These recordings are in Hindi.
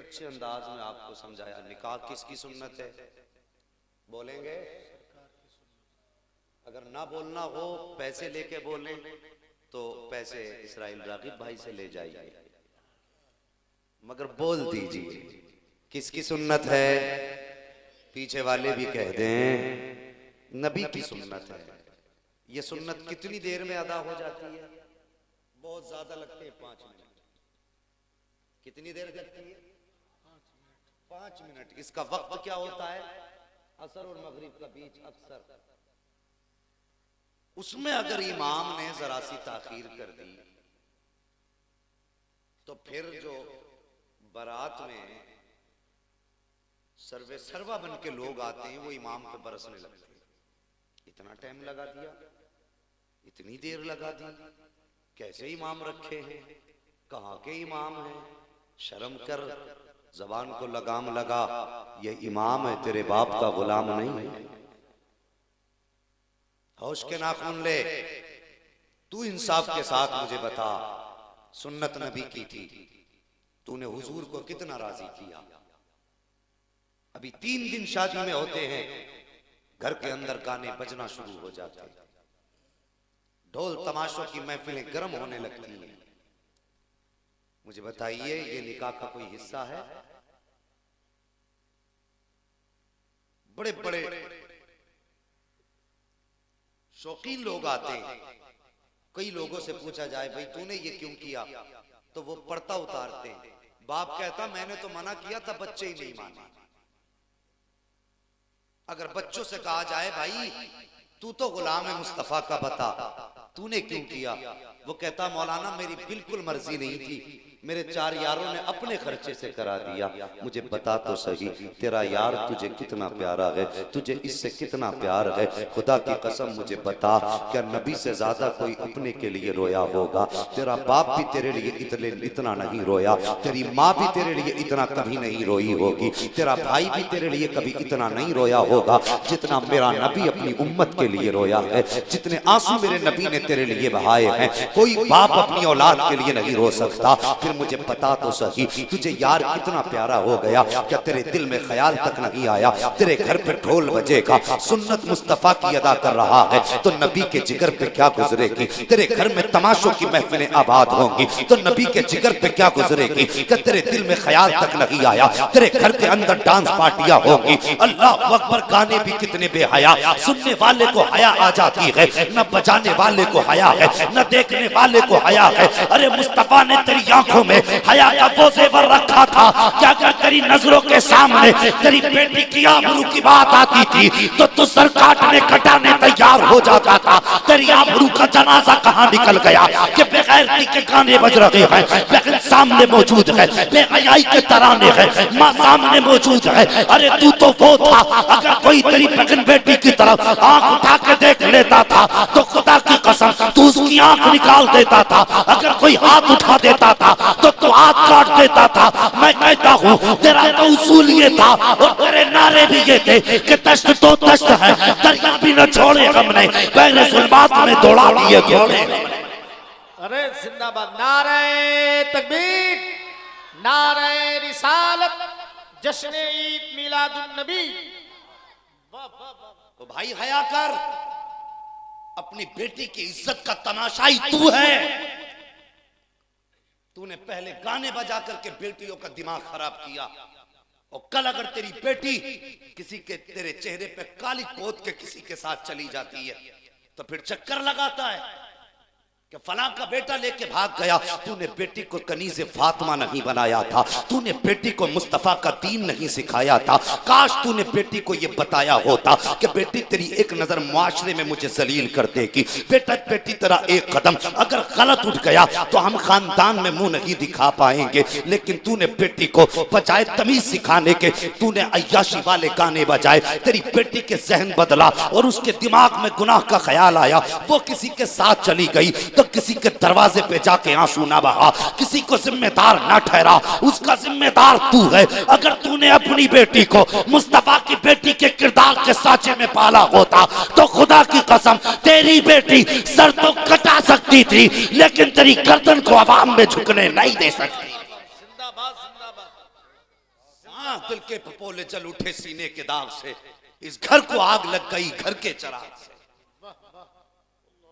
अच्छे अंदाज में आपको समझाया। निकाह किसकी सुन्नत है? बोलेंगे? अगर ना बोलना हो, पैसे लेके बोलें तो पैसे इसराइल रागिब भाई से ले जाइए, मगर बोल दीजिए किसकी सुन्नत है। पीछे वाले भी कह दें नबी की सुन्नत है। ये सुन्नत कितनी देर में अदा हो जाती है? बहुत ज्यादा लगते हैं 5 मिनट। कितनी देर लगती है? 5 मिनट। इसका वक्त क्या होता है? असर और मगरिब का बीच अक्सर। उसमें अगर इमाम ने जरा सी ताखीर कर दी तो फिर जो बारात में सर्वे सर्वा बन के लोग आते हैं वो इमाम को बरसने लगते हैं। इतना टाइम लगा दिया, इतनी देर लगा दी, कैसे इमाम रखे हैं, कहाँ के इमाम हैं? शर्म कर, जबान को लगाम लगा, ये इमाम है, तेरे बाप का गुलाम नहीं है। होश के नाखून ले। तू इंसाफ के साथ मुझे बता, सुन्नत नबी की थी, तूने हुजूर को कितना राजी किया? अभी 3 दिन शादी में होते हैं, घर के अंदर गाने बजना शुरू हो जाते हैं, ढोल तमाशों की महफिलें गर्म होने लगती हैं। मुझे बताइए ये निकाह का कोई हिस्सा है? बड़े बड़े शौकीन लोग आते हैं। कई लोगों से पूछा जाए भाई तूने ये क्यों किया, तो वो पर्दा उतारते हैं। बाप कहता मैंने तो मना किया था, बच्चे ही नहीं माने। अगर बच्चों से कहा जाए भाई तू तो गुलाम है मुस्तफा का, बता तूने क्यों किया, वो कहता मौलाना मेरी बिल्कुल मर्जी नहीं थी, मेरे 4 यारों ने अपने खर्चे से करा दिया। मुझे बता तो सही तेरा यार तुझे कितना प्यारा है, तुझे इससे कितना प्यार है, खुदा की कसम मुझे बता, क्या नबी से ज्यादा कोई अपने के लिए रोया होगा? तेरा बाप भी तेरे लिए इतना नहीं रोया, तेरी माँ भी तेरे लिए इतना कभी नहीं रोई होगी, तेरा भाई भी तेरे लिए कभी इतना नहीं रोया होगा जितना मेरा नबी अपनी उम्मत के लिए रोया है। जितने आंसू मेरे नबी ने तेरे लिए बहाए हैं, कोई बाप अपनी औलाद के लिए नहीं रो सकता। फिर मुझे बता तो सही तुझे यार कितना प्यारा हो गया, क्या तेरे दिल में ख्याल तक नहीं आया तेरे घर पे ढोल बजेगा, सुन्नत मुस्तफा की अदा कर रहा है तो नबी के जिगर पे क्या गुजरेगी? तेरे घर में तमाशों की महफिलें आबाद होंगी तो नबी के जिगर पे क्या गुजरेगी? क्या तेरे दिल में ख्याल तक नहीं आया तेरे घर के अंदर डांस पार्टियां होंगी? अल्लाह अकबर, गाने भी कितने बेहया, सुनने वाले को हया आ जाती है, न बजाने वाले को हया है, न देखने वाले को हया है। अरे मुस्तफा ने तेरी आंखों में हया का वो जेवर रखा था, क्या क्या तेरी नजरों के सामने तेरी बेटी की आबरू की बात आती थी तो तू सर काटने कटाने तैयार हो जाता था। तेरी आबरू का जनाजा कहाँ निकल गया कि बेगैरती के गाने बज रहे हैं, बहन सामने मौजूद है, बेहयाई के तराने हैं, माँ सामने मौजूद है। अरे तू तो वो था, अगर कोई तेरी बहन बेटी की तरफ आंख उठा के देख लेता था तो खुदा की कसम तू उसकी आंख निकाल देता था, अगर कोई हाथ उठा देता था तो तू हाथ काट देता था। मैं कहता हूँ तेरा तो उसूल ये था और तेरे नारे भी ये थे कि तश्त तो तश्त है, दरिया भी न छोड़े हमने, पहले जुल्मात में दौड़ा दिए घोड़े। अरे जिंदाबाद, नारे तकबीर, नारे रिसालत, जश्न ईद मिलादुन नबी। तो भाई हया कर, अपनी बेटी की इज्जत का तमाशाई तू है। तूने पहले गाने बजा करके बेटियों का दिमाग खराब किया और कल अगर तेरी बेटी किसी के तेरे चेहरे पे काली पोत के किसी के साथ चली जाती है तो फिर चक्कर लगाता है कि फलां का बेटा लेके भाग गया। तूने बेटी को कनीज़े फातिमा नहीं बनाया था, तूने बेटी को मुस्तफा का दीन नहीं सिखाया था। काश तूने बेटी को ये बताया होता कि बेटी तेरी एक नजर मुआशरे में मुझे जलील कर देगी, बेटा बेटी तेरा एक कदम अगर गलत उठ गया तो हम खानदान में मुंह नहीं दिखा पाएंगे। लेकिन तूने बेटी को बजाय तमीज सिखाने के तूने अय्याशी वाले गाने बजाए, तेरी बेटी के जहन बदला और उसके दिमाग में गुनाह का ख्याल आया, वो किसी के साथ चली गई तो किसी के दरवाजे पे जाके आंसू ना बहा, किसी को जिम्मेदार ना ठहरा, उसका जिम्मेदार तू है। अगर तूने अपनी बेटी को मुस्तफा की बेटी के किरदार के साँचे में पाला होता तो खुदा की कसम तेरी बेटी सर तो कटा सकती थी लेकिन तेरी गर्दन को आवाम में झुकने नहीं दे सकती। जिंदाबाद, जिंदाबाद। हाँ, दिल के पपोले जल उठे सीने के दाग से, इस घर को आग लग गई घर के चराग से।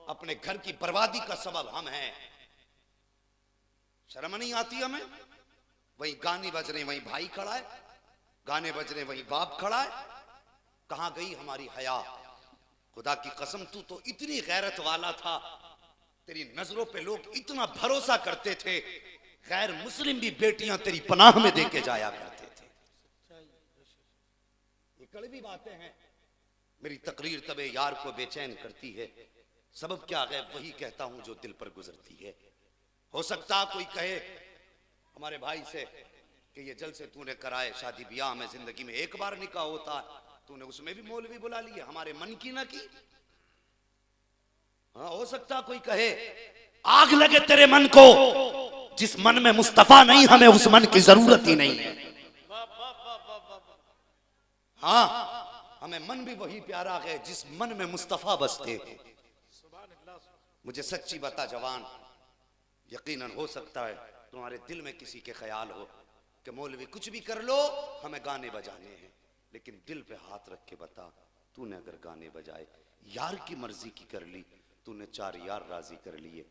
अपने घर की बर्बादी का सबब हम हैं। शर्म नहीं आती हमें? वही गाने बज रहे वही भाई खड़ा है, गाने बज रहे वही बाप खड़ा है। कहां गई हमारी हया? खुदा की कसम, तू तो इतनी गैरत वाला था, तेरी नजरों पे लोग इतना भरोसा करते थे, गैर मुस्लिम भी बेटियां तेरी पनाह में देके जाया करते थे। ये कड़वी बातें हैं। मेरी तकरीर तबे यार को बेचैन करती है, सबब क्या है वही कहता हूं जो दिल पर गुजरती है। हो सकता कोई कहे हमारे भाई से कि ये जलसे तूने कराए, शादी ब्याह में जिंदगी में एक बार निकाह होता है, तूने उसमें भी मौलवी बुला लिया, हमारे मन की ना की। हाँ, हो सकता कोई कहे आग लगे तेरे मन को, जिस मन में मुस्तफा नहीं हमें उस मन की जरूरत ही नहीं है। हाँ, हमें मन भी वही प्यारा है जिस मन में मुस्तफा बसते। मुझे सच्ची बता जवान, यकीनन हो सकता है तुम्हारे दिल में किसी के ख्याल हो कि मौलवी कुछ भी कर लो, हमें गाने बजाने हैं, लेकिन दिल पे हाथ रख के बता, तूने अगर गाने बजाए, यार की मर्जी की कर ली, तूने 4 यार राजी कर लिए,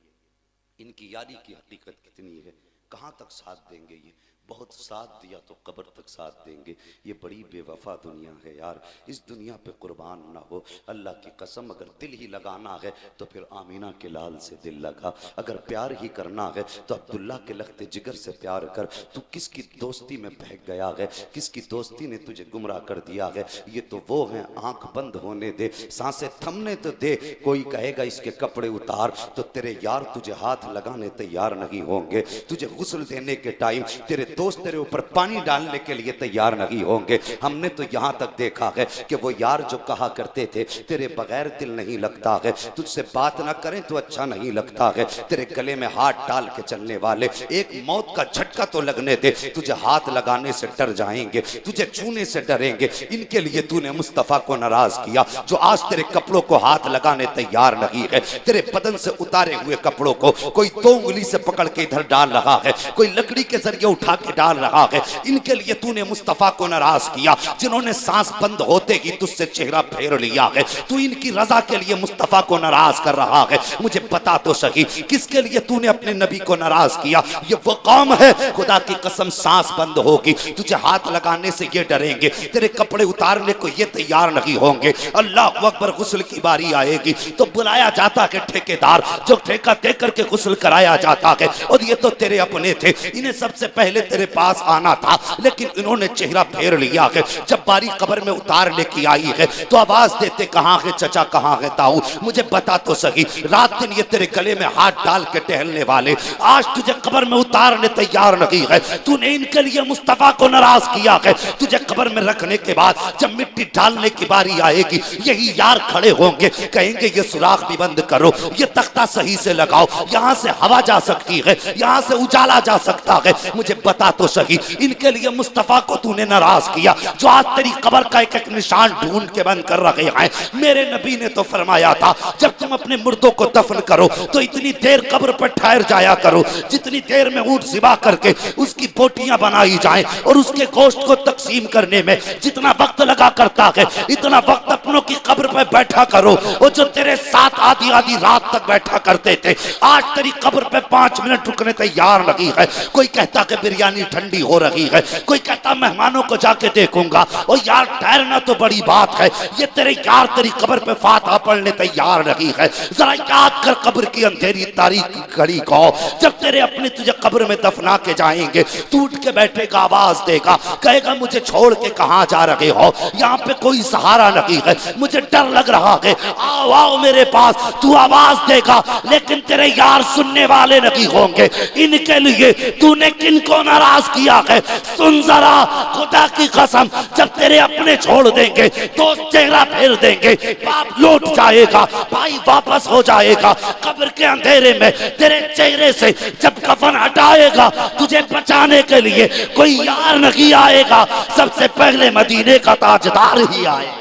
इनकी यारी की हकीकत कितनी है, कहाँ तक साथ देंगे ये? बहुत साथ दिया तो कब्र तक साथ देंगे। ये बड़ी बेवफा दुनिया है यार, इस दुनिया पे कुर्बान ना हो। अल्लाह की कसम, अगर दिल ही लगाना है तो फिर आमीना के लाल से दिल लगा। अगर प्यार ही करना है तो अब्दुल्ला के लख्ते जिगर से प्यार कर। तू किसकी दोस्ती में बहक गया है, किसकी दोस्ती ने तुझे गुमराह कर दिया है? ये तो वो हैं, आंख बंद होने दे, सांसें थमने तो दे। कोई कहेगा इसके कपड़े उतार, तो तेरे यार तुझे हाथ लगाने तैयार नहीं होंगे। तुझे गुस्ल देने के टाइम तेरे दोस्त तेरे ऊपर पानी डालने के लिए तैयार नहीं होंगे। हमने तो यहां तक देखा है कि वो यार जो कहा करते थे तेरे बगैर दिल नहीं लगता है, तुझसे बात ना करें तो अच्छा नहीं लगता है, तेरे गले में हाथ डाल के चलने वाले एक मौत का झटका तो लगने दे, तुझे हाथ लगाने से डर जाएंगे, तुझे छूने से डरेंगे। इनके लिए तूने मुस्तफा को नाराज किया जो आज तेरे कपड़ों को हाथ लगाने तैयार नहीं है। तेरे बदन से उतारे हुए कपड़ों को कोई 2 उंगली से पकड़ के इधर डाल रहा है, कोई लकड़ी के जरिए उठा के डाल रहा है। इनके लिए तूने मुस्तफा को नाराज किया जिन्होंने सांस बंद होते ही तुझसे चेहरा फेर लिया है। तू इनकी रजा के लिए मुस्तफा को नाराज कर रहा है। मुझे बता तो सही, किसके लिए तूने अपने नबी को नाराज किया? ये वो कौम है, खुदा की कसम सांस बंद होगी, तुझे हाथ लगाने से ये डरेंगे, तेरे कपड़े उतारने को ये तैयार नहीं होंगे। अल्लाह अकबर, गुस्ल की बारी आएगी तो बुलाया जाता है ठेकेदार, जो ठेका दे करके गुस्ल कराया जाता है। और ये तो तेरे अपने थे, इन्हें सबसे पहले तेरे पास आना था, लेकिन इन्होंने चेहरा फेर लिया है। जब बारी कब्र में उतारने की आई है तो आवाज देते कहां है चचा, कहां है ताऊ? मुझे बता तो सही, रात दिन ये तेरे गले में हाथ डाल के टहलने वाले आज तुझे कब्र में उतारने तैयार नहीं है। तूने इनके लिए मुस्तफा को नाराज किया है। तुझे कब्र में रखने के बाद जब मिट्टी डालने की बारी आएगी, यही यार खड़े होंगे, कहेंगे ये सुराख भी बंद करो, ये तख्ता सही से लगाओ, यहां से हवा जा सकती है, यहां से उजाला जा सकता है। मुझे बता तो सही, इनके लिए मुस्तफा को तूने नाराज किया जो आज तेरी कब्र का एक एक निशान ढूंढ के बंद कर रहे हैं। मेरे नबी ने तो फरमाया था, जब तुम अपने मुर्दों को दफन करो तो इतनी देर कब्र पर ठहर जाया करो जितनी देर में ऊंट ज़िबा करके उसकी बोटियां बनाई जाएं, और उसके गोश्त को तकसीम करने में जितना वक्त लगा करता है, इतना वक्त अपनों की कब्र पर बैठा करो। और जो तेरे साथ आधी आधी रात तक बैठा करते थे, आज तेरी कब्र पे 5 मिनट रुकने तैयार नहीं है। कोई कहता कि बिरयानी ठंडी हो रही है, कोई कहता मेहमानों को जाके देखूंगा। और यार ठहरना तो बड़ी बात है, ये तेरे यार तेरी कब्र पे फातिहा पढ़ने तैयार नहीं है। जरा याद कर कब्र की अंधेरी तारीख घड़ी को, जब तेरे अपने तुझे कब्र में दफना के जाएंगे, तू उठ के बैठेगा, आवाज देगा, कहेगा मुझे छोड़ के कहां जा रहे हो, यहाँ पे कोई सहारा नहीं है, मुझे डर लग रहा है, आओ आओ मेरे पास। तू आवाज देगा लेकिन तेरे यार सुनने वाले नहीं होंगे। इनके लिए तूने किनको नाराज किया है? सुन जरा, खुदा की कसम, जब तेरे अपने छोड़ देंगे, दोस्त चेहरा फेर देंगे, बाप लौट जाएगा, भाई वापस हो जाएगा, कब्र के अंधेरे में तेरे चेहरे से जब कफन हटाएगा, तुझे बचाने के लिए कोई यार नहीं आएगा, सबसे पहले मदीने का ताजदार ही आए।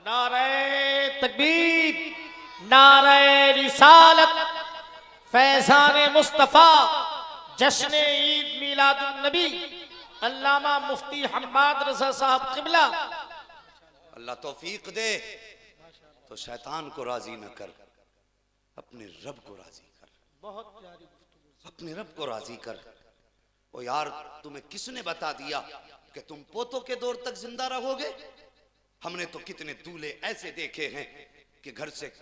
नारे तकबीर, नारे रिसालत, फैज़ान मुस्तफ़ा, जश्न ईद मिलादुन नबी। अल्लामा मुफ्ती हम्माद रज़ा साहब किबला। अल्लाह तौफीक दे तो शैतान को राजी न कर, अपने रब को राजी कर। बहुत प्यारी गुफ्तगू। अपने रब को राजी कर। ओ यार, तुम्हें किसने बता दिया कि तुम पोतों के दौर तक जिंदा रहोगे? हमने तो कितने दूल्हे ऐसे देखे हैं कि घर से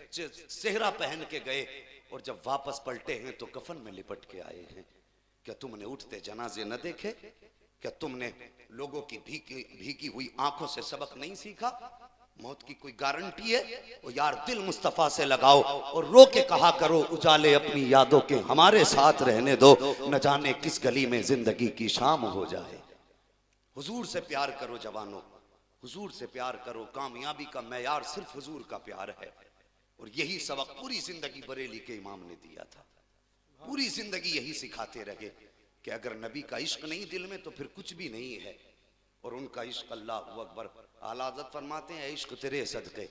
सेहरा पहन के गए और जब वापस पलटे हैं तो कफन में लिपट के आए हैं। क्या तुमने उठते जनाजे न देखे? क्या तुमने लोगों की भीगी हुई आंखों से सबक नहीं सीखा? मौत की कोई गारंटी है? वो यार, दिल मुस्तफा से लगाओ और रो के कहा करो, उजाले अपनी यादों के हमारे साथ रहने दो, न जाने किस गली में जिंदगी की शाम हो जाए। हुजूर से प्यार करो जवानों, हुजूर से प्यार करो। कामयाबी का मैयार सिर्फ हुजूर का प्यार है। और यही सबक पूरी जिंदगी बरेली के इमाम ने दिया था। पूरी जिंदगी यही सिखाते रहे कि अगर नबी का इश्क नहीं दिल में तो फिर कुछ भी नहीं है। और उनका इश्क, अल्लाह अकबर, आला हज़रत फरमाते हैं, इश्क तेरे सदके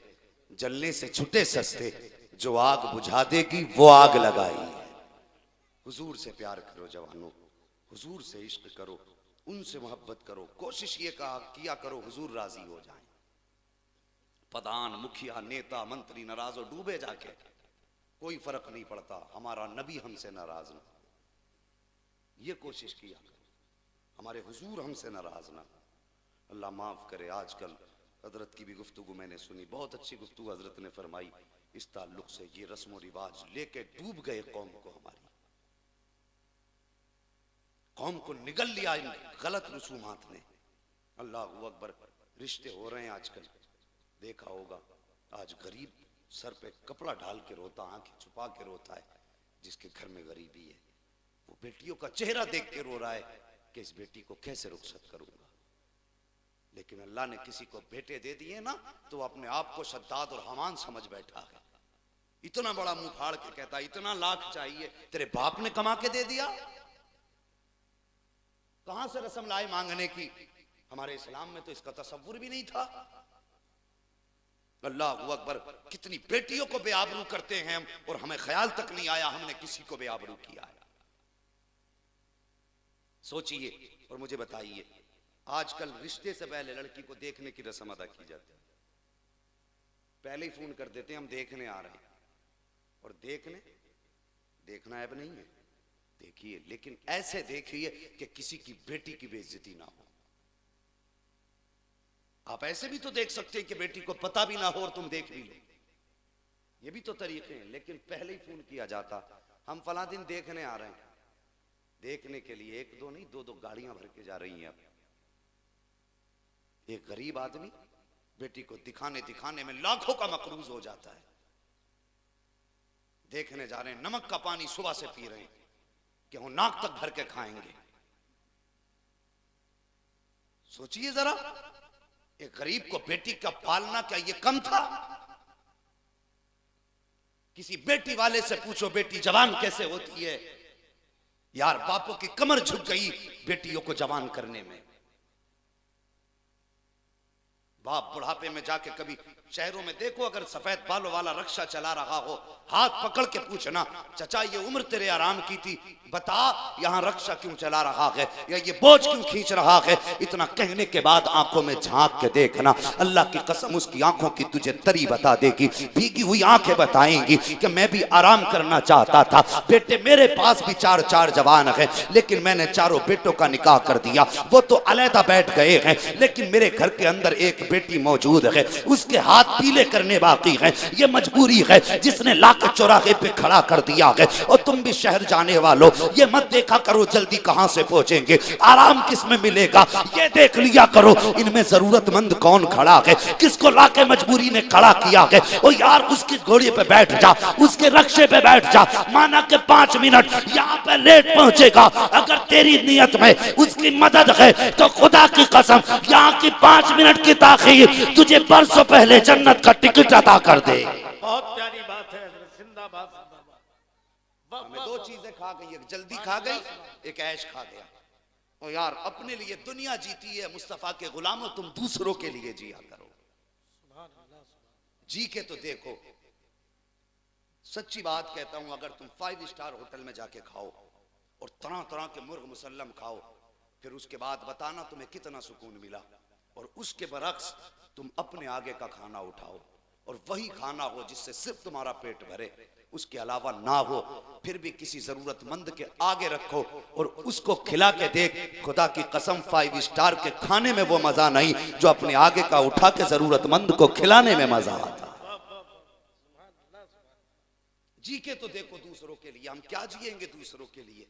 जलने से छुटे सस्ते, जो आग बुझा देगी वो आग लगाई है। हुजूर से प्यार करो जवानों, हुजूर से इश्क करो, उनसे मोहब्बत करो। कोशिश ये किया करो हुजूर राजी हो जाएं। प्रधान, मुखिया, नेता, मंत्री नाराज हो, डूबे जाके, कोई फर्क नहीं पड़ता, हमारा नबी हमसे नाराज ना। ये कोशिश किया करो, हमारे हुजूर हमसे नाराज ना। अल्लाह माफ करे। आजकल हजरत की भी गुफ्तगू मैंने सुनी, बहुत अच्छी गुफ्तगू हजरत ने फरमाई इस ताल्लुक से। ये रस्म रिवाज लेके डूब गए कौम को, हमारी कौम को निगल लिया इन गलत रसूमात ने। अल्लाह अकबर। रिश्ते हो रहे हैं आजकल, देखा होगा, आज गरीब सर पे कपड़ा डाल के रोता, आंखें छुपा के रोता है, जिसके घर में गरीबी है। वो बेटियों का चेहरा देख के रो रहा है कि इस बेटी को कैसे रुखसत करूंगा। लेकिन अल्लाह ने किसी को बेटे दे दिए ना, तो अपने आप को शद्दाद और हमान समझ बैठा है। इतना बड़ा मुंह फाड़ के कहता है, इतना लाख चाहिए, तेरे बाप ने कमा के दे दिया? कहां से रस्म लाए मांगने की? हमारे इस्लाम में तो इसका तसव्वुर भी नहीं था। अल्लाह अकबर। कितनी बेटियों को बेआबरू करते हैं हम, और हमें ख्याल तक नहीं आया हमने किसी को बेआबरू किया है। सोचिए और मुझे बताइए, आजकल रिश्ते से पहले लड़की को देखने की रस्म अदा की जाती है। पहले ही फोन कर देते हैं, हम देखने आ रहे हैं। और देखना अब नहीं है, देखिए, लेकिन ऐसे देखिए कि किसी की बेटी की बेइज्जती ना हो। आप ऐसे भी तो देख सकते हैं कि बेटी को पता भी ना हो और तुम देख भी लो, ये भी तो तरीके हैं। लेकिन पहले ही फोन किया जाता, हम फला दिन देखने आ रहे हैं। देखने के लिए एक दो नहीं, दो गाड़ियां भर के जा रही हैं। अब एक गरीब आदमी बेटी को दिखाने में लाखों का मकरूज हो जाता है। देखने जा रहे हैं, नमक का पानी सुबह से पी रहे हैं कि वो नाक तक भर के खाएंगे। सोचिए जरा, एक गरीब को बेटी का पालना क्या ये कम था? किसी बेटी वाले से पूछो बेटी जवान कैसे होती है। यार, बापों की कमर झुक गई बेटियों को जवान करने में। बाप बुढ़ापे में जाके कभी शहरों में देखो, अगर सफेद बालों वाला रक्षा चला रहा हो, हाथ पकड़ के पूछना, चचा ये उम्र तेरे आराम की थी, बता यहाँ रक्षा क्यों चला रहा है, या ये बोझ क्यों खींच रहा है। इतना कहने के बाद आंखों में झांक के देखना, अल्लाह की कसम उसकी आंखों की तुझे तरी बता देगी, भीगी हुई आंखें बताएंगी कि मैं भी आराम करना चाहता था। बेटे मेरे पास भी चार जवान है, लेकिन मैंने चारों बेटों का निकाह कर दिया। वो तो अलहदा बैठ गए हैं, लेकिन मेरे घर के अंदर एक बेटी मौजूद है, उसके हाथ पीले करने बाकी है। ये मजबूरी है जिसने लाके चौराहे पे खड़ा कर दिया है। और तुम भी शहर जाने वालों, ये मत देखा करो जल्दी कहां से पहुंचेंगे, आराम किस में मिलेगा, ये देख लिया करो इनमें जरूरतमंद कौन खड़ा है, किसको लाके मजबूरी ने खड़ा किया है। और यार, उसके घोड़े पे बैठ जा, उसके रक्शे पे बैठ जा, माना के 5 मिनट यहाँ पे लेट पहुंचेगा, अगर तेरी नियत में उसकी मदद है तो खुदा की कसम यहाँ की 5 मिनट की ताखीर तुझे बरसों पहले जन्नत का टिकट अदा कर दे। बहुत प्यारी बात है, जिंदाबाद। हमें 2 चीजें खा गई, एक जल्दी खा गई, एक ऐश खा गया। और यार, अपने लिए दुनिया जीती है मुस्तफा के गुलामों, तुम दूसरों के लिए जिया करो। जी के तो देखो, सच्ची बात कहता हूं, अगर तुम 5 स्टार होटल में जाके खाओ और तरह तरह के मुर्ग मुसल्लम खाओ, फिर उसके बाद बताना तुम्हें कितना सुकून मिला। और उसके बरक्स तुम अपने आगे का खाना उठाओ और वही खाना हो जिससे सिर्फ तुम्हारा पेट भरे, उसके अलावा ना हो, फिर भी किसी जरूरतमंद के आगे रखो और उसको खिला के देख। खुदा की कसम 5 स्टार के खाने में वो मजा नहीं जो अपने आगे का उठा के जरूरतमंद को खिलाने में मजा आता। जी के तो देखो दूसरों के लिए, हम क्या जिएंगे दूसरों के लिए?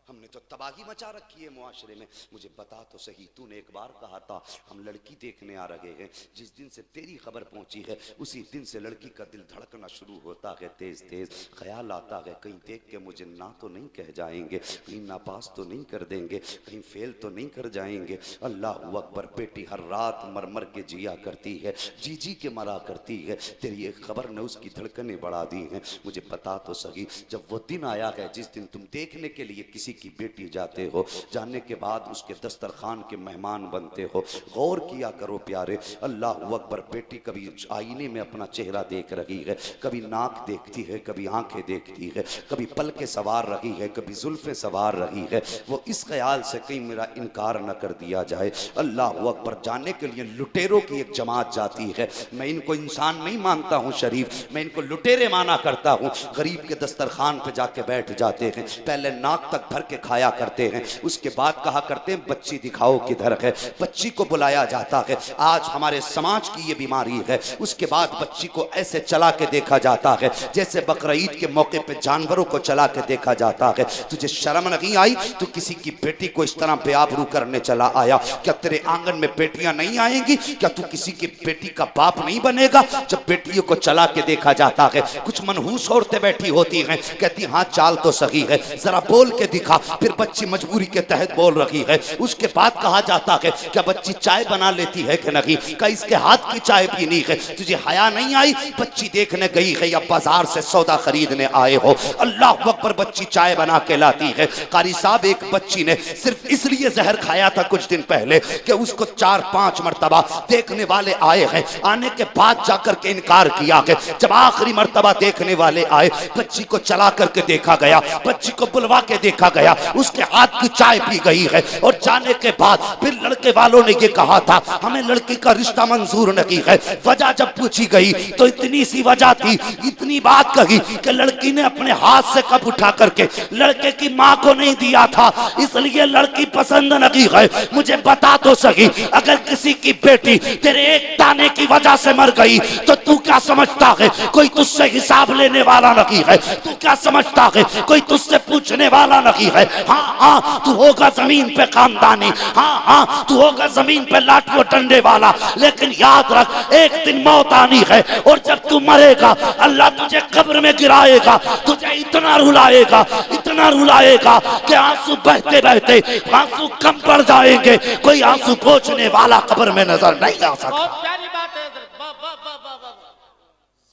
हमने तो तबाही मचा रखी है मुआशरे में। मुझे बता तो सही, तूने एक बार कहा था हम लड़की देखने आ रहे हैं। जिस दिन से तेरी खबर पहुंची है उसी दिन से लड़की का दिल धड़कना शुरू होता है, तेज तेज ख्याल आता है कहीं देख के मुझे ना तो नहीं कह जाएंगे, कहीं नापास तो नहीं कर देंगे, कहीं फेल तो नहीं कर जाएंगे। अल्लाह अकबर। बेटी हर रात मर मर के जिया करती है, जी जी के मरा करती है। तेरी एक खबर ने उसकी धड़कनें बढ़ा दी हैं। मुझे बता तो सही, जब वो दिन आया है जिस दिन तुम देखने के लिए किसी की बेटी जाते हो, जाने के बाद उसके दस्तरखान के मेहमान बनते हो, गौर किया करो प्यारे। अल्लाह अकबर। बेटी कभी आईने में अपना चेहरा देख रही है, कभी नाक देखती है, कभी आंखें देखती है, कभी पलके सवार रही है, कभी जुल्फें सवार रही है। वो इस ख्याल से कहीं मेरा इनकार न कर दिया जाए। अल्लाह अकबर। जाने के लिए लुटेरों की एक जमात जाती है। मैं इनको इंसान नहीं मानता हूँ शरीफ, मैं इनको लुटेरे माना करता हूँ। गरीब के दस्तरखान पे जाके बैठ जाते हैं, पहले नाक तक भर के खाया करते हैं, उसके बाद कहा करते हैं बच्ची दिखाओ किधर है। बच्ची को बुलाया जाता है, आज हमारे समाज की ये बीमारी है। उसके बाद बच्ची को ऐसे चला के देखा जाता है जैसे बकरीद के मौके पे जानवरों को चला के देखा जाता है। तुझे शर्म नहीं आई? तू किसी की बेटी को इस तरह बेआबरू करने चला आया। क्या तेरे आंगन में बेटियां नहीं आएंगी? क्या तू किसी की बेटी का बाप नहीं बनेगा? जब बेटियों को चला के देखा जाता है, कुछ मनहूस औरतें बैठी होती हैं, कहती हाँ चाल तो सही है, जरा बोल के दिखा। फिर बच्ची मजबूरी के तहत बोल रही है। उसके बाद कहा जाता है क्या बच्ची चाय बना लेती है कि नहीं? क्या इसके हाथ की चाय पीनी है? तुझे हया नहीं आई? बच्ची देखने गई है या बाजार से सौदा खरीदने आए हो? अल्लाह अकबर। बच्ची चाय बना के लाती है। कारी साहब, एक बच्ची ने सिर्फ इसलिए जहर खाया था कुछ दिन पहले कि उसको 4-5 मरतबा देखने वाले आए हैं, आने के बाद जाकर के इनकार किया है। जब आखिरी मरतबा देखने वाले आए, बच्ची को चला करके देखा गया, बच्ची को बुलवा के देखा गया, उसके हाथ की चाय पी गई है। और जाने के बाद फिर लड़के वालों ने ये कहा था हमें लड़की का रिश्ता मंजूर नहीं है। वजह जब पूछी गई तो इतनी सी वजह थी, इतनी बात कही कि लड़की ने अपने हाथ से कप उठा करके लड़के की माँ को नहीं दिया था, इसलिए लड़की पसंद नहीं है। मुझे बता तो सही, अगर किसी की बेटी तेरे एक ताने की वजह से मर गई तो तू क्या समझता है कोई तुझसे हिसाब लेने वाला नहीं है? तू क्या समझता है कोई तुझसे पूछने वाला नहीं है? हाँ हाँ, तू होगा जमीन पे खानदानी, हाँ हाँ तू होगा जमीन पे लाठी और डंडे वाला, लेकिन याद रख एक दिन मौत आनी है। और जब तू मरेगा अल्लाह तुझे कब्र में गिराएगा, तुझे इतना रुलाएगा, इतना रुलाएगा कि आंसू बहते बहते आंसू कम पड़ जाएंगे, कोई आंसू पोंछने वाला कब्र में नजर नहीं आ सकता। बहुत प्यारी बात है हजरत। वाह वाह वाह वाह वाह।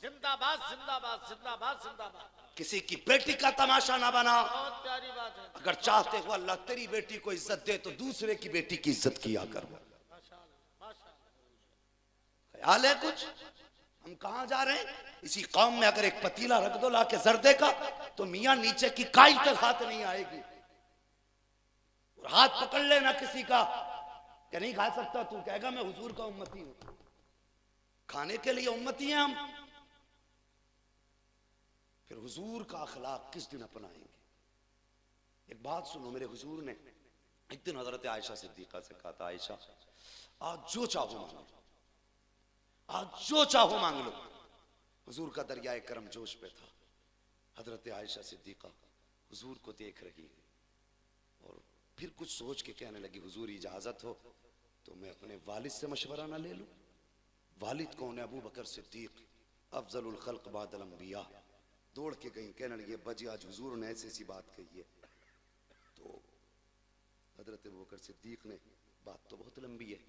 जिंदाबाद जिंदाबाद जिंदाबाद जिंदाबाद। किसी की बेटी का तमाशा ना बना। बहुत प्यारी बात है। अगर चाहते हो अल्लाह तेरी बेटी को इज्जत दे तो दूसरे की बेटी की इज्जत किया करो। ख्याल है कुछ? हम कहां जा रहे हैं? इसी कौम में अगर एक पतीला रख दो लाके जर्दे का तो मियां नीचे की काई तक हाथ नहीं आएगी। और हाथ पकड़ लेना किसी का कि नहीं खा सकता, तू कहेगा मैं हुजूर का उम्मती हूं। खाने के लिए उम्मती हैं हम, फिर हुजूर का अखलाक किस दिन अपनाएंगे? एक बात सुनो, मेरे हुजूर ने एक दिन हजरत आयशा सिद्दीका से कहा था, आयशा आज जो चाहो मांग लो, आज जो चाहो मांग लो। हुजूर का दरियाए करम जोश पे था। हजरत आयशा सिद्दीका हुजूर को देख रही है और फिर कुछ सोच के कहने लगी, हुजूर इजाजत हो तो मैं अपने वालिद से मशवरा ना ले लूं? वालिद कौन है? अबू बकर सिद्दीक, अफजलुल खल्क बादल अंबिया। दौड़ के गई, कहने लगी बजी आज हुजूर ने ऐसी ऐसी बात कही है। तो हजरत अबू बकर सिद्दीक ने, बात तो बहुत लंबी है,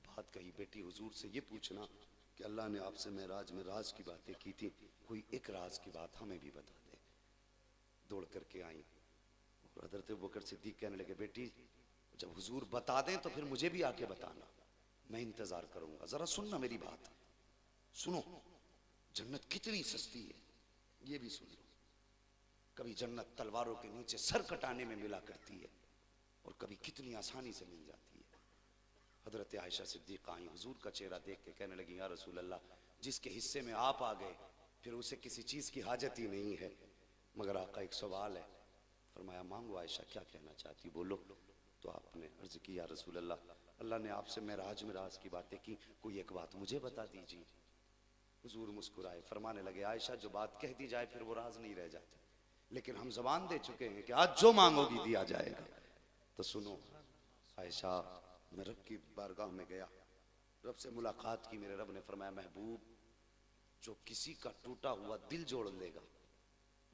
बात कही, बेटी हुजूर से ये पूछना कि अल्लाह ने आपसे मेराज में राज की बातें की थी, कोई एक राज की बात हमें भी बता दे। दौड़ करके आई और हजरत अबू बकर सिद्दीक कहने लगे, बेटी जब हुजूर बता दें तो फिर मुझे भी आके बताना, मैं इंतजार करूंगा। जरा सुनना मेरी बात, सुनो जन्नत कितनी सस्ती है ये भी सुन लो। कभी जन्नत तलवारों के नीचे सर कटाने में मिला करती है, और कभी कितनी आसानी से मिल जाती है। हजरत आयशा सिद्दीक़ा आई, हुजूर का चेहरा देख के कहने लगी, या रसूल अल्लाह, जिसके हिस्से में आप आ गए फिर उसे किसी चीज़ की हाजत ही नहीं है, मगर आका एक सवाल है। फरमाया मांगो आयशा, क्या कहना चाहती बोलो। तो आपने अर्ज की, या रसूल अल्लाह, अल्लाह ने आपसे मेराज मेराज की बातें की, कोई एक बात मुझे बता दीजिए। हुजूर मुस्कुराए, फरमाने लगे, आयशा जो बात कह दी जाए फिर वो राज नहीं रह जाती, लेकिन हम जबान दे चुके हैं कि आज जो मांगोगी दिया जाएगा। तो सुनो आयशा, मैं रब की बारगाह में गया, रब से मुलाकात की। मेरे रब ने फरमाया, महबूब जो किसी का टूटा हुआ दिल जोड़ लेगा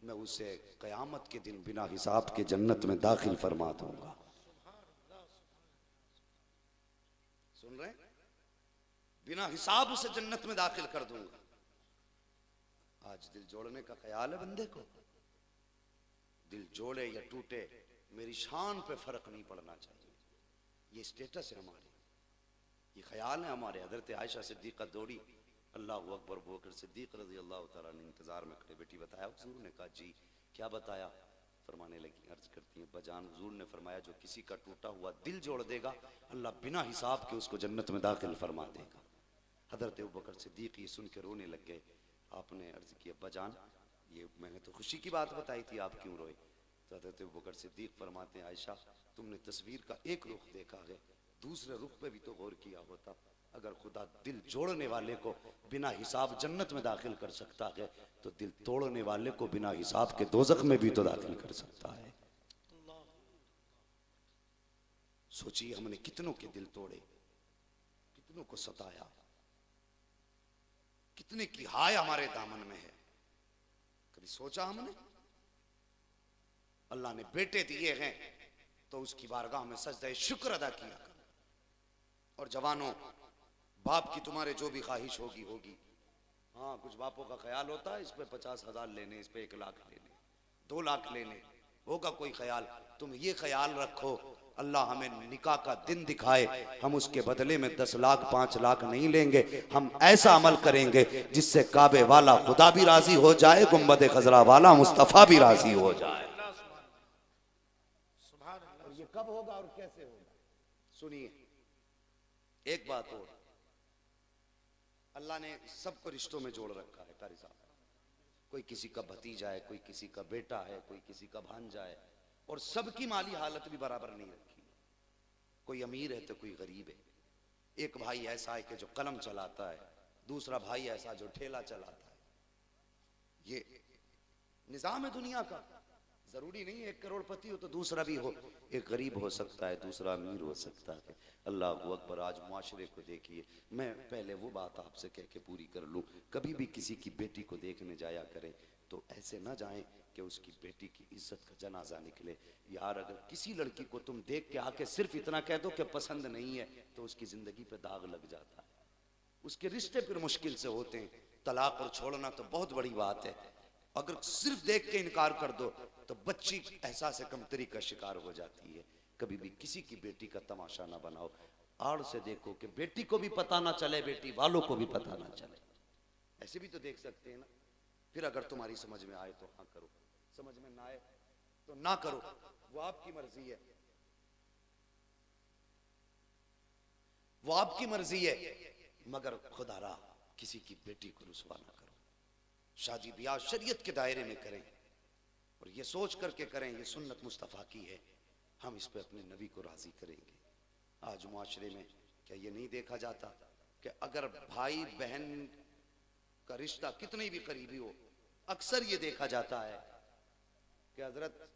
मैं उसे कयामत के दिन बिना हिसाब के जन्नत में दाखिल फरमा दूंगा। सुन रहे, बिना हिसाब उसे जन्नत में दाखिल कर दूंगा। आज दिल जोड़ने का ख्याल है बंदे को, दिल जोड़े या टूटे मेरी शान पे फर्क नहीं पड़ना चाहिए। ये स्टेटस है हमारी, ये ख्याल है हमारे। हजरत आयशा सिद्दीक़ा दौड़ी, अल्लाह अकबर, अबू बकर सिद्दीक़ रज़ी अल्लाह तआला ने इंतजार में खड़े, बेटी बताया। हुजूर ने कहा जी क्या बताया। फरमाने लगी, अर्ज करती है बजान, हुजूर ने फरमाया जो किसी का टूटा हुआ दिल जोड़ देगा अल्लाह बिना हिसाब के उसको जन्नत में दाखिल फरमा देगा। हजरत अबू बकर सिद्दीक़ ये सुन के रोने लग गए। आपने अर्ज किया, बजान ये मैंने तो खुशी की बात बताई थी, आप क्यों रोए। तो हजरत अबू बकर सिद्दीक़ फरमाते हैं, आयशा तुमने तस्वीर का एक रुख देखा है, दूसरे रुख पे भी तो गौर किया होता। अगर खुदा दिल जोड़ने वाले को बिना हिसाब जन्नत में दाखिल कर सकता है तो दिल तोड़ने वाले को बिना हिसाब के दोजख में भी तो दाखिल कर सकता है। सोचिए हमने कितनों के दिल तोड़े, कितनों को सताया, कितने की हाय हमारे दामन में है। कभी सोचा हमने? अल्लाह ने बेटे दिए हैं तो उसकी बारगाह में सजदा शुक्र अदा किया। और जवानों, बाप की तुम्हारे जो भी ख्वाहिश होगी होगी। हाँ, कुछ बापों का ख्याल होता है इस पे 50,000 लेने, इस पे 1 लाख लेने, 2 लाख लेने, होगा कोई ख्याल। तुम ये ख्याल रखो अल्लाह हमें निकाह का दिन दिखाए, हम उसके बदले में 10 लाख 5 लाख नहीं लेंगे। हम ऐसा अमल करेंगे जिससे काबे वाला खुदा भी राजी हो जाए, गुंबद खजरा वाला मुस्तफा भी राजी हो जाए। और ये कब होगा और कैसे होगा? सुनिए एक बात और, अल्लाह ने सबको रिश्तों में जोड़ रखा है। कारी साहब, कोई किसी का भतीजा है, कोई किसी का बेटा है, कोई किसी का भांजा है, और सबकी माली हालत भी बराबर नहीं रखी। कोई अमीर है तो कोई गरीब है। एक भाई ऐसा है कि जो कलम चलाता है, दूसरा भाई ऐसा जो ठेला चलाता है। ये निजाम है दुनिया का। जरूरी नहीं है 1 करोड़पति हो तो दूसरा भी हो, एक गरीब हो सकता है, दूसरा अमीर हो सकता है। अल्लाह अकबर। आज मुआशरे को देखिए, मैं पहले वो बात आपसे कह के पूरी कर लूँ, कभी भी किसी की बेटी को देखने जाया करें तो ऐसे ना जाएं कि उसकी बेटी की इज्जत का जनाजा निकले। यार अगर किसी लड़की को तुम देख के आके सिर्फ इतना कह दो कि पसंद नहीं है तो उसकी जिंदगी पे दाग लग जाता है, उसके रिश्ते फिर मुश्किल से होते हैं। तलाक और छोड़ना तो बहुत बड़ी बात है, अगर सिर्फ देख के इनकार कर दो तो बच्ची एहसास कमतरी का शिकार हो जाती है। कभी भी किसी की बेटी का तमाशा ना बनाओ, आड़ से देखो कि बेटी को भी पता ना चले, बेटी वालों को भी पता ना चले। ऐसे भी तो देख सकते हैं ना। फिर अगर तुम्हारी समझ में आए तो हाँ करो, समझ में ना आए तो ना करो, वो आपकी मर्जी है, वो आपकी मर्जी है। मगर खुदारा किसी की बेटी को रुसवा ना करो। शादी ब्याह शरीयत के दायरे में करें और ये सोच करके करें ये सुन्नत मुस्तफ़ा की है, हम इस पे अपने नबी को राजी करेंगे। आज मुआशरे में क्या ये नहीं देखा जाता कि अगर भाई बहन का रिश्ता कितनी भी करीबी हो, अक्सर ये देखा जाता है कि हजरत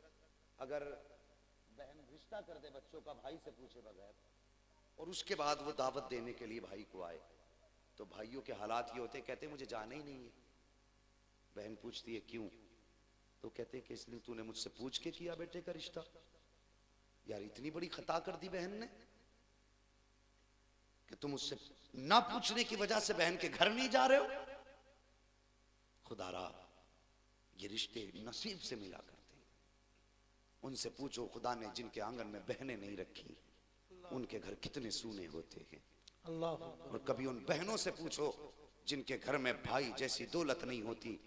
अगर बहन रिश्ता कर दे बच्चों का भाई से पूछे बगैर और उसके बाद वो दावत देने के लिए भाई को आए तो भाइयों के हालात ये होते, कहते मुझे जाना ही नहीं है। बहन पूछती है क्यों, तो कहते कि इसलिए तूने मुझसे पूछ के किया बेटे का रिश्ता। यार इतनी बड़ी खता कर दी बहन ने कि तुम उससे ना पूछने की वजह से बहन के घर नहीं जा रहे हो। खुदारा ये रिश्ते नसीब से मिला करते हैं। उनसे पूछो खुदा ने जिनके आंगन में बहनें नहीं रखी उनके घर कितने सूने होते हैं। और कभी उन बहनों से पूछो जिनके घर में भाई जैसी दौलत नहीं होती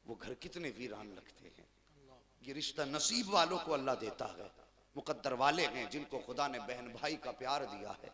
वो घर कितने वीरान लगते हैं। ये रिश्ता नसीब वालों को अल्लाह देता है, मुकद्दर वाले हैं जिनको खुदा ने बहन भाई का प्यार दिया है।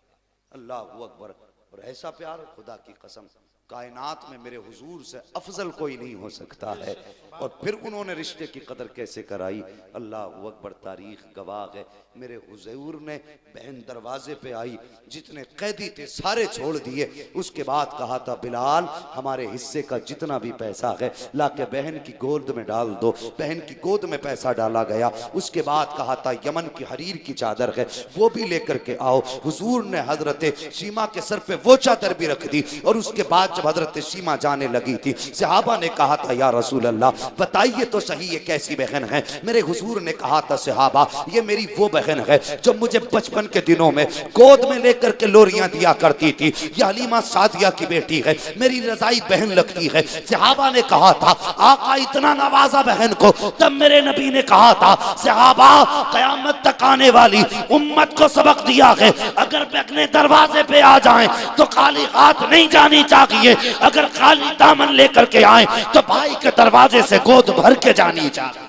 अल्लाह अकबर। और ऐसा प्यार, खुदा की कसम, कायनात में मेरे हुजूर से अफजल कोई नहीं हो सकता है। और फिर उन्होंने रिश्ते की कदर कैसे कराई, अल्लाह अकबर, तारीख गवाह है। मेरे हुजूर ने बहन दरवाजे पे आई, जितने कैदी थे सारे छोड़ दिए। उसके बाद कहा था बिलाल हमारे हिस्से का जितना भी पैसा है लाके बहन की गोद में डाल दो। बहन की गोद में पैसा डाला गया। उसके बाद कहा था यमन की हरीर की चादर है वो भी लेकर के आओ। हुजूर ने हजरत शीमा के सर पे वो चादर भी रख दी। और उसके बाद जब हजरत शीमा जाने लगी थी, सहाबा ने कहा था या रसूल अल्लाह बताइए तो सही ये कैसी बहन है। मेरे हुजूर ने कहा था सहाबा ये मेरी वो बहन है जो मुझे बचपन के दिनों में गोद में लेकर के लोरियां दिया करती थी। ये हलीमा सादिया की बेटी है, मेरी रजाई बहन लगती है। सहाबा ने कहा था आका इतना नवाजा बहन को। तब मेरे नबी ने कहा था सहाबा कयामत तक आने वाली उम्मत को सबक दिया है, अगर बहने दरवाजे पे आ जाएं तो खाली हाथ नहीं जानी चाहिए, अगर खाली दामन लेकर के आए तो भाई के दरवाजे से गोद भर के जानी चाहिए।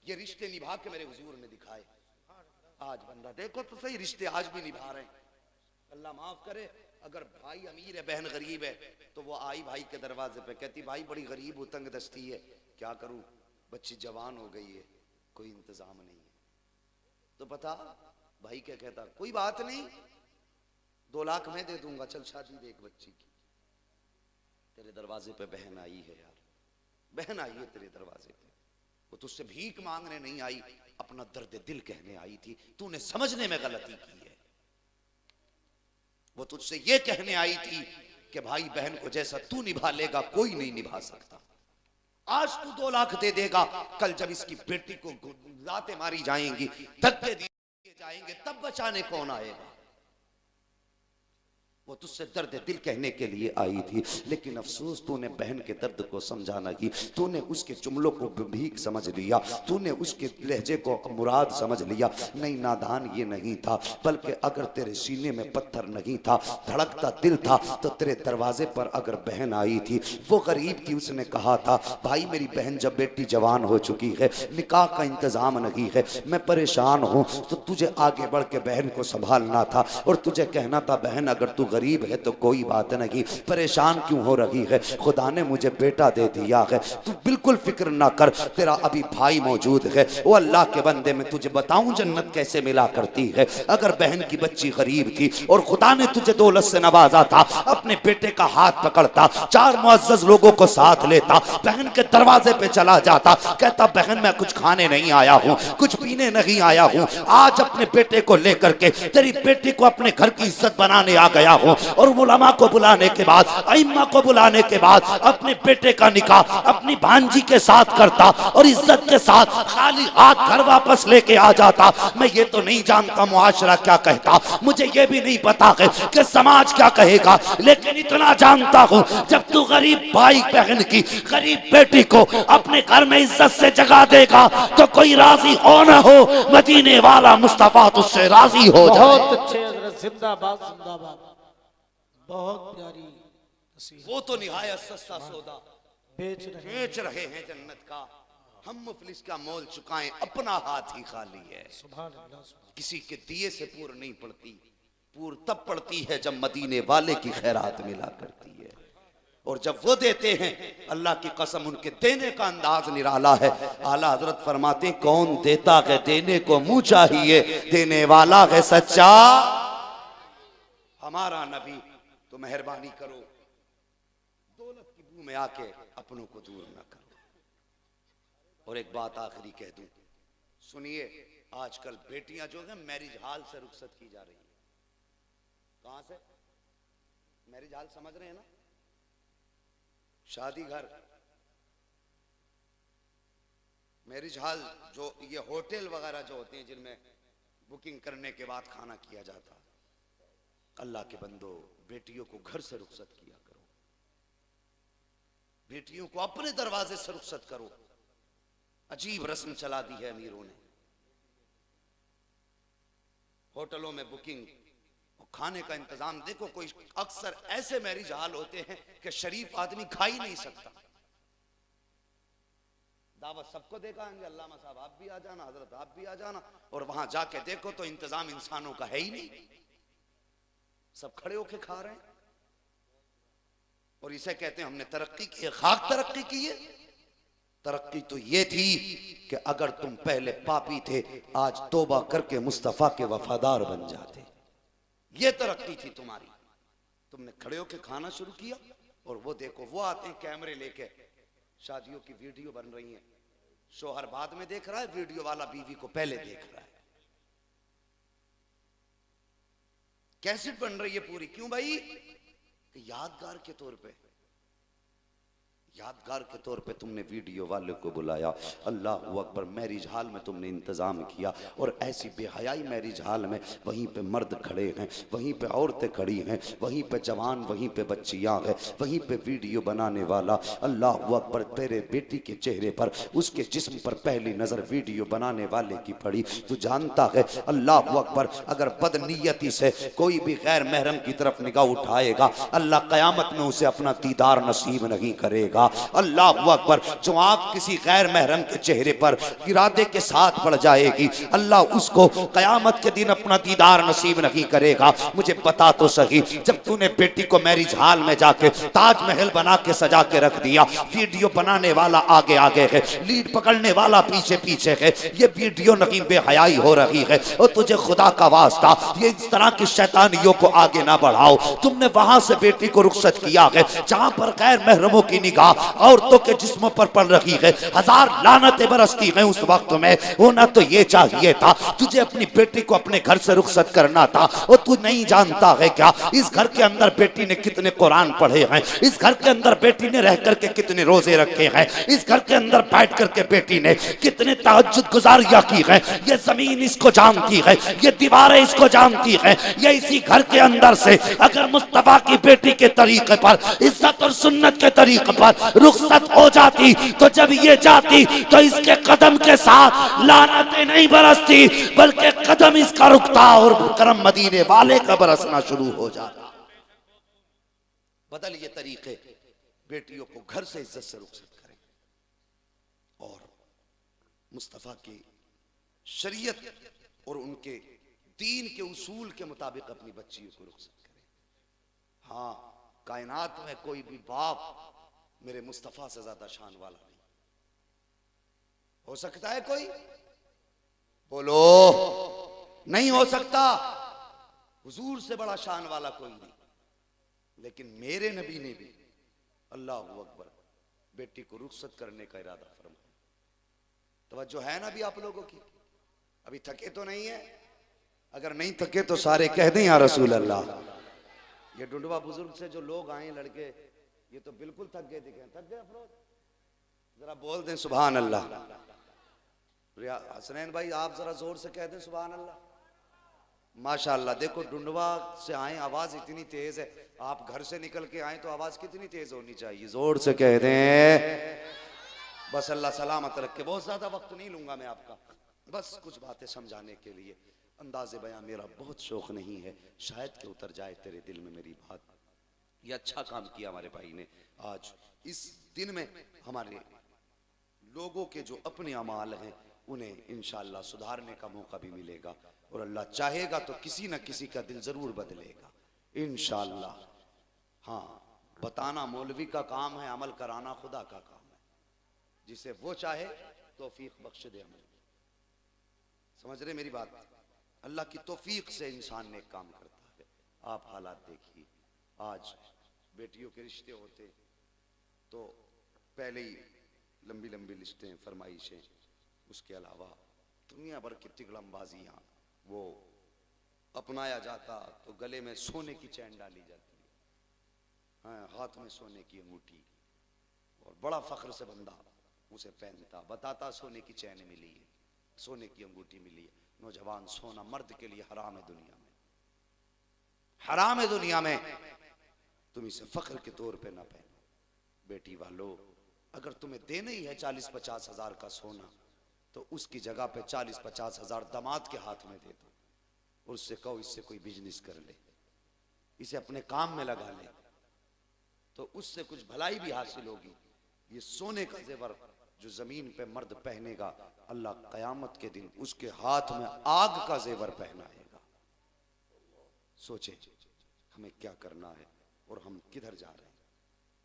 ये रिश्ते निभा के मेरे हुजूर ने दिखाए। आज बंदा देखो तो सही, रिश्ते आज भी निभा रहे हैं। अल्लाह माफ करे, अगर भाई अमीर है बहन गरीब है तो वो आई भाई के दरवाजे पे, कहती भाई बड़ी गरीब उतंग दस्ती है, क्या करूं, बच्ची जवान हो गई है, कोई इंतजाम नहीं है। तो बता भाई क्या कहता, कोई बात नहीं 2 लाख मैं दे दूंगा, चल शादी दे एक बच्ची की। तेरे दरवाजे पे बहन आई है यार, बहन आई है तेरे दरवाजे पे। वो तुझसे भीख मांगने नहीं आई, अपना दर्द दिल कहने आई थी। तूने समझने में गलती की है। वो तुझसे ये कहने आई थी कि भाई बहन को जैसा तू निभा लेगा कोई नहीं निभा सकता। आज तू 2 लाख दे देगा, कल जब इसकी बेटी को लातें मारी जाएंगी, धक्के दिए जाएंगे, तब बचाने कौन आएगा। वो तुझसे दर्द दिल कहने के लिए आई थी, लेकिन अफसोस तूने बहन के दर्द को समझा नहीं। तूने उसके जुमलों को भीख समझ लिया, तूने उसके लहजे को मुराद समझ लिया। नहीं, नादान ये नहीं था, बल्कि अगर तेरे सीने में पत्थर नहीं था, धड़कता दिल था, तो तेरे दरवाजे पर अगर बहन आई थी, वो गरीब थी, उसने कहा था भाई मेरी बहन जब बेटी जवान हो चुकी है, निकाह का इंतजाम नहीं है, मैं परेशान हूँ, तो तुझे आगे बढ़ के बहन को संभालना था और तुझे कहना था बहन अगर तू गरीब है तो कोई बात नहीं, परेशान क्यों हो रही है, खुदा ने मुझे बेटा दे दिया है, तू बिल्कुल फिक्र ना कर, तेरा अभी भाई मौजूद है। वो अल्लाह के बंदे, में तुझे बताऊं जन्नत कैसे मिला करती है। अगर बहन की बच्ची गरीब थी और खुदा ने तुझे दौलत से नवाजा था, अपने बेटे का हाथ पकड़ता, 4 मुअज़्ज़ज़ लोगों को साथ लेता, बहन के दरवाजे पे चला जाता, कहता बहन मैं कुछ खाने नहीं आया हूँ, कुछ पीने नहीं आया हूँ, आज अपने बेटे को लेकर के तेरी बेटी को अपने घर की इज्जत बनाने आ गया हूँ। और उलमा को बुलाने के बाद, अइम्मा को बुलाने के बाद अपने बेटे का निकाह अपनी भांजी के साथ करता और इज्जत के साथ खाली हाथ घर वापस लेके आ जाता। मैं ये तो नहीं जानता मुआशरा क्या कहता, मुझे ये भी नहीं पता है कि समाज क्या कहेगा, लेकिन इतना जानता हूँ जब तू गरीब भाई बहन की गरीब बेटी को अपने घर में इज्जत से जगा देगा तो कोई राजी हो ना हो, मदीने वाला मुस्तफा तुझसे राजी हो जाए। बहुत अच्छे हज़रत, जिंदाबाद जिंदाबाद, बहुत प्यारी तस्वीर। वो तो निहायत सस्ता सौदा बेच रहे हैं जन्नत का, हम मुफलिस का मोल चुकाएं, अपना हाथ ही खाली है। सुभान अल्लाह, सुभान। किसी के दिए से पूर नहीं पड़ती, पूर तब पड़ती है जब मदीने वाले की खैरात मिला करती है। और जब वो देते हैं, अल्लाह की कसम उनके देने का अंदाज निराला है। आला हजरत फरमाते हैं कौन देता है देने को मुंह चाहिए, देने वाला है सच्चा हमारा नबी। तो मेहरबानी करो, दौलत की बू में आके अपनों को दूर न करो। और एक बात आखिरी कह दूं, सुनिए, आजकल बेटियां जो है मैरिज हॉल से रुखसत की जा रही है। कहां से? मैरिज हॉल समझ रहे हैं ना, शादी घर। मैरिज हॉल जो ये होटल वगैरह जो होते हैं जिनमें बुकिंग करने के बाद खाना किया जाता। अल्लाह के बंदो, बेटियों को घर से रुखसत किया करो, बेटियों को अपने दरवाजे से रुखसत करो। अजीब रस्म चला दी है अमीरों ने, होटलों में बुकिंग, खाने का इंतजाम। देखो कोई अक्सर ऐसे मैरिज हाल होते हैं कि शरीफ आदमी खा ही नहीं सकता, दावत सबको देखाएंगे, अल्लामा साहब आप भी आ जाना, हजरत आप भी आ जाना, और वहां जाके देखो तो इंतजाम इंसानों का है ही नहीं, सब खड़े होके खा रहे हैं। और इसे कहते हैं हमने तरक्की की है। खाक तरक्की की है? तरक्की तो ये थी कि अगर तुम पहले पापी थे, आज तौबा करके मुस्तफा के वफादार बन जाते, ये तरक्की थी तुम्हारी। तुमने खड़े होके खाना शुरू किया, और वो देखो वो आते हैं कैमरे लेके, शादियों की वीडियो बन रही है, शोहर बाद में देख रहा है, वीडियो वाला बीवी को पहले देख रहा है, कैसेट बन रही है पूरी। क्यों भाई? यादगार के तौर पे, यादगार के तौर पे तुमने वीडियो वाले को बुलाया, अल्लाह अकबर, मैरिज हॉल में तुमने इंतजाम किया, और ऐसी बेहयाई मैरिज हॉल में वहीं पे मर्द खड़े हैं, वहीं पे औरतें खड़ी हैं, वहीं पे जवान, वहीं पे बच्चियां हैं, वहीं पे वीडियो बनाने वाला, अल्लाह अकबर, तेरे बेटी के चेहरे पर, उसके जिस्म पर पहली नजर वीडियो बनाने वाले की पड़ी। तू जानता है अल्लाह अकबर, अगर बदनीयती से कोई भी गैर महरम की तरफ निगाह उठाएगा, अल्लाह कयामत में उसे अपना दीदार नसीब नहीं करेगा। अल्लाह अकबर, जो आंख किसी गैर महरम के चेहरे पर इरादे के साथ पड़ जाएगी, अल्लाह उसको कयामत के दिन अपना दीदार नसीब नहीं करेगा। मुझे बता तो सही, जब तूने बेटी को मैरिज हॉल में जाके ताजमहल बना के सजा के रख दिया, वीडियो बनाने वाला आगे आगे है, लीड पकड़ने वाला पीछे पीछे है, ये वीडियो नहीं बेहयाई हो रही है, और तुझे खुदा का वास्ता ये इस तरह की शैतानियों को आगे ना बढ़ाओ। तुमने वहां से बेटी को रुखसत किया है जहां पर गैर महरमों की निगाह औरतों के जिस्मों पर पड़ रही है, हजार लानतें बरसती हैं उस वक्त में। होना तो ये चाहिए था, तुझे अपनी बेटी को अपने घर से रुखसत करना था। और तू नहीं जानता है क्या, इस घर के अंदर बेटी ने कितने कुरान पढ़े हैं, इस घर के अंदर बेटी ने रह करके कितने रोजे रखे हैं, इस घर के अंदर बैठ करके बेटी ने कितने तहज्जुद गुजारियां की है। ये जमीन इसको जानती है, ये दीवारें इसको जानती है। ये इसी घर के अंदर से अगर मुस्तफा की बेटी के तरीके पर, इज्जत और सुन्नत के तरीके पर रुखसत हो जाती, तो जब ये जाती तो इसके कदम के साथ लानतें नहीं बरसती, बल्कि कदम इसका रुकता और करम मदीने वाले का बरसना शुरू हो जाता। बदलिए तरीके, बेटियों को घर से इज्जत से रुखसत करें, और मुस्तफा की शरीयत और उनके दीन के उसूल के मुताबिक अपनी बच्चियों को रुखसत करें। हाँ, कायनात में कोई भी बाप मेरे मुस्तफा से ज्यादा शान वाला नहीं हो सकता है। कोई बोलो, नहीं हो सकता। हुजूर से बड़ा शान वाला कोई नहीं। लेकिन मेरे नबी ने भी, अल्लाह अकबर, बेटी को रुखसत करने का इरादा फरमाया। तवज्जो है ना भी आप लोगों की? अभी थके तो नहीं है? अगर नहीं थके तो सारे कह दें या रसूल अल्लाह। ये डुंडवा बुजुर्ग से जो लोग आए लड़के, ये तो बिल्कुल थक गए दिखे। थक गए अफरोज? जरा बोल दें सुभान अल्लाह। हसनैन भाई आप जरा जोर से कह दें सुभान अल्लाह। माशाअल्लाह, देखो डुंडवा से आए, आवाज इतनी तेज है, आप घर से निकल के आए तो आवाज कितनी तेज होनी चाहिए। जोर से कह दें। बस अल्लाह सलामत रखे। बहुत ज्यादा वक्त नहीं लूंगा मैं आपका, बस कुछ बातें समझाने के लिए। अंदाज़े बयां मेरा बहुत शौक नहीं है, शायद कि उतर जाए तेरे दिल में मेरी बात। ये अच्छा काम किया हमारे भाई ने। आज इस दिन में हमारे लोगों के जो अपने अमाल हैं उन्हें इंशाअल्लाह सुधारने का मौका भी मिलेगा, और अल्लाह चाहेगा तो किसी न किसी का दिल जरूर बदलेगा इंशाअल्लाह। हाँ, बताना मौलवी का काम है, अमल कराना खुदा का काम है। जिसे वो चाहे तौफीक बख्श दे अमल। समझ रहे मेरी बात? अल्लाह की तौफीक से इंसान ने काम करता है। आप हालात देखिए, आज बेटियों के रिश्ते होते तो पहले ही लंबी लंबी लिस्टें, फरमाइशें, उसके अलावा दुनिया भर की तिगड़मबाजियां, वो अपनाया जाता तो गले में सोने की चैन डाली जाती है, हाँ, हाथ में सोने की अंगूठी, और बड़ा फख्र से बंदा उसे पहनता, बताता सोने की चैन मिली है, सोने की अंगूठी मिली है। नौजवान, सोना मर्द के लिए हराम है दुनिया में, हराम है दुनिया में। तुम इसे फख्र के तौर पे ना पहनो। बेटी वालों, अगर तुम्हें देना ही है 40-50 हजार का सोना, तो उसकी जगह पे 40-50 हजार दामाद के हाथ में दे दो, और उससे कहो इससे कोई बिजनेस कर ले, इसे अपने काम में लगा ले, तो उससे कुछ भलाई भी हासिल होगी। ये सोने का जेवर जो जमीन पे मर्द पहनेगा, अल्लाह कयामत के दिन उसके हाथ में आग का जेवर पहनाएगा। सोचे हमें क्या करना है और हम किधर जा रहे हैं।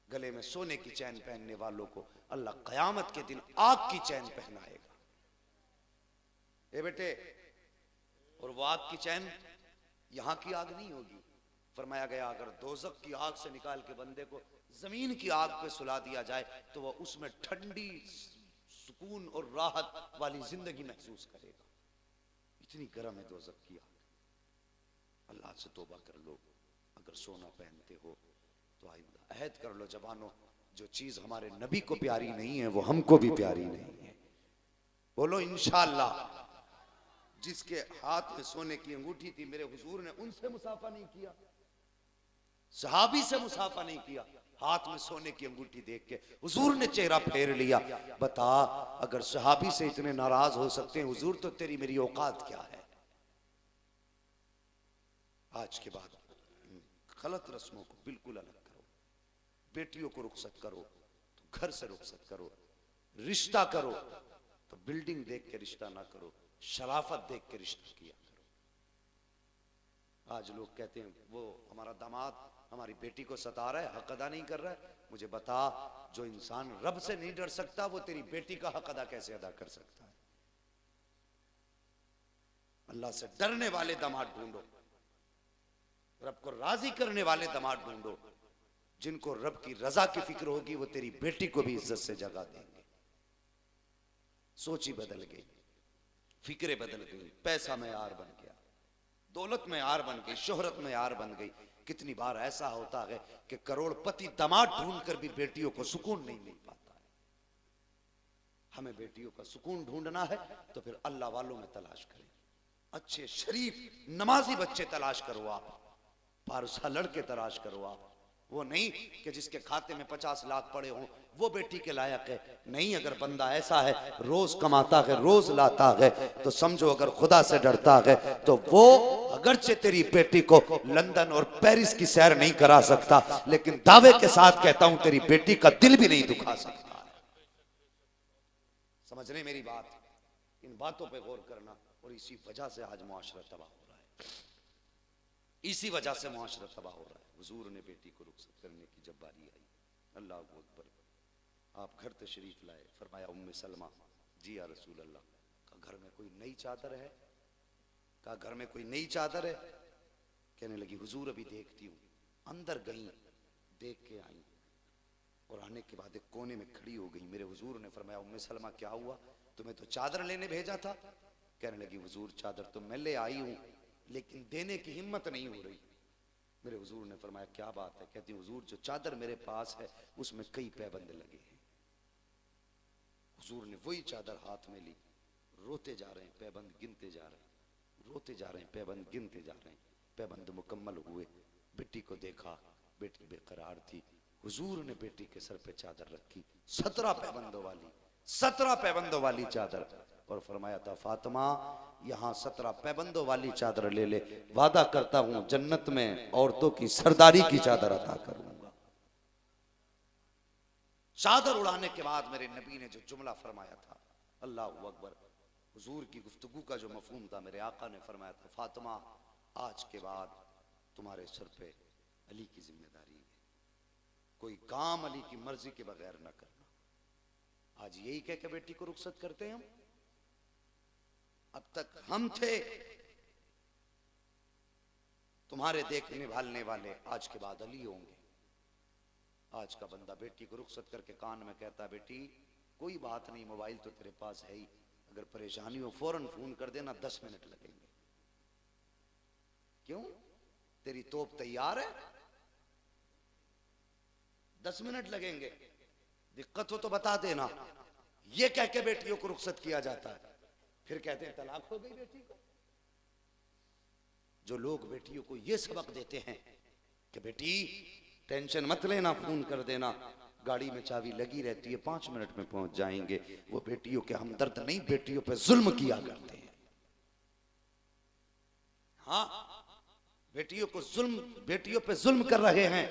गले में सोने की चैन पहनने वालों को अल्लाह कयामत के दिन आग की चैन पहनाएगा। ए बेटे, और वो आग की चैन यहां की आग नहीं होगी। फरमाया गया अगर दोजख की आग से निकाल के बंदे को जमीन की आग पे सुला दिया जाए तो वह उसमें ठंडी, सुकून और राहत वाली जिंदगी महसूस करेगा। इतनी गर्म है दोजख की आग। अल्लाह से तौबा कर लो। अगर सोना पहनते हो तो आइंदा अहद कर लो जवानों, जो चीज हमारे नबी को प्यारी नहीं है वो हमको भी प्यारी नहीं है। बोलो इंशाअल्लाह। जिसके हाथ में सोने की अंगूठी थी, मेरे हुजूर ने उनसे मुसाफा नहीं किया, सहाबी से मुसाफा नहीं किया, हाथ में सोने की अंगूठी देख के हुजूर ने चेहरा फेर लिया। बता, अगर सहाबी से इतने नाराज हो सकते हैं, हुजूर तो तेरी मेरी औकात क्या है। आज के बाद गलत रस्मों को बिल्कुल अलग करो। बेटियों को रुखसत करो तो घर से रुखसत करो। रिश्ता करो तो बिल्डिंग देख के रिश्ता ना करो, शराफत देख के रिश्ता किया करो। आज लोग कहते हैं वो हमारा दामाद हमारी बेटी को सता रहा है, हक अदा नहीं कर रहा है। मुझे बता, जो इंसान रब से नहीं डर सकता वो तेरी बेटी का हक अदा कैसे अदा कर सकता है। अल्लाह से डरने वाले दामाद ढूंढो, रब को राजी करने वाले दामाद ढूंढो। जिनको रब की रजा की फिक्र होगी वो तेरी बेटी को भी इज्जत से जगह देंगे। सोच ही बदल गई, फिक्रें बदल गई, पैसा में यार बन गया, दौलत में यार बन गई, शोहरत में यार बन गई। कितनी बार ऐसा होता है कि करोड़पति दामाद ढूंढकर भी बेटियों को सुकून नहीं मिल पाता है। हमें बेटियों का सुकून ढूंढना है तो फिर अल्लाह वालों में तलाश करें। अच्छे शरीफ नमाजी बच्चे तलाश करो आप, पारुसा लड़के तलाश करो आप। वो नहीं कि जिसके खाते में 50 लाख पड़े हों वो बेटी के लायक है। नहीं, अगर बंदा ऐसा है रोज कमाता है रोज लाता है तो समझो अगर खुदा से डरता है तो वो अगरचे तेरी बेटी को लंदन और पेरिस की सैर नहीं करा सकता, लेकिन दावे के साथ कहता हूं तेरी बेटी का दिल भी नहीं दुखा सकता है। समझ रहे मेरी बात? इन बातों पे गौर करना। और इसी वजह से आज मुआशरा तबाह हो रहा है, इसी वजह से मुआशरा तबाह हो रहा है। हुजूर ने बेटी को रुखसत करने की जब बारी आई, अल्लाह अकबर, आप घर तशरीफ लाए। फरमाया उम्मे सलमा, जी या रसूल अल्लाह, का घर में कोई नई चादर है? का घर में कोई नई चादर है? कहने लगी हुजूर अभी देखती हूँ। अंदर गई, देख के आई और आने के बाद एक कोने में खड़ी हो गई। मेरे हुजूर ने फरमाया उम्मे सलमा क्या हुआ, तुम्हें तो चादर लेने भेजा था। कहने लगी हुजूर चादर तो मैं ले आई हूँ लेकिन देने की हिम्मत नहीं हो रही। मेरे हुजूर ने फरमाया क्या बात है? कहती हुजूर जो चादर मेरे पास है उसमें कई पैबंद लगे हैं। हुजूर ने वही चादर हाथ में ली, रोते जा रहे हैं, पैबंद गिनते जा रहे हैं, रोते जा रहे हैं, पैबंद गिनते जा रहे हैं। पैबंद मुकम्मल हुए, बेटी को देखा, बेटी बेकरार थी। हुजूर ने बेटी के सर पे चादर रखी, 17 पैबंदों वाली, 17 पैबंदों वाली चादर, और फरमाया था फातिमा यहां 17 पैबंदों वाली चादर ले ले, वादा करता हूं जन्नत में औरतों की सरदारी की चादर अता करूंगा। चादर उड़ाने के बाद मेरे नबी ने जो जुमला फरमाया था, अल्लाह अकबर, हुजूर की गुफ्तगू का जो मफहूम था, मेरे आका ने फरमाया था फातिमा आज के बाद तुम्हारे सर पे अली की जिम्मेदारी है, कोई काम अली की मर्जी के बगैर न करना। आज यही कह के बेटी को रुखसत करते हैं हम। अब तक हम थे तुम्हारे देखने भालने वाले, आज के बाद अली होंगे। आज का बंदा बेटी को रुखसत करके कान में कहता बेटी कोई बात नहीं, मोबाइल तो तेरे पास है ही, अगर परेशानी हो फौरन फोन कर देना, 10 मिनट लगेंगे। क्यों? तेरी तोप तैयार है, 10 मिनट लगेंगे, दिक्कत हो तो बता देना। ये कह के बेटियों को रुखसत किया जाता है, फिर कहते हैं तलाक हो गई बेटी को। जो लोग बेटियों को ये सबक देते हैं कि बेटी टेंशन मत लेना, फोन कर देना, गाड़ी में चाबी लगी रहती है, 5 मिनट में पहुंच जाएंगे, वो बेटियों के हमदर्द नहीं, बेटियों पे जुल्म किया करते हैं। हाँ, बेटियों पे जुल्म कर रहे हैं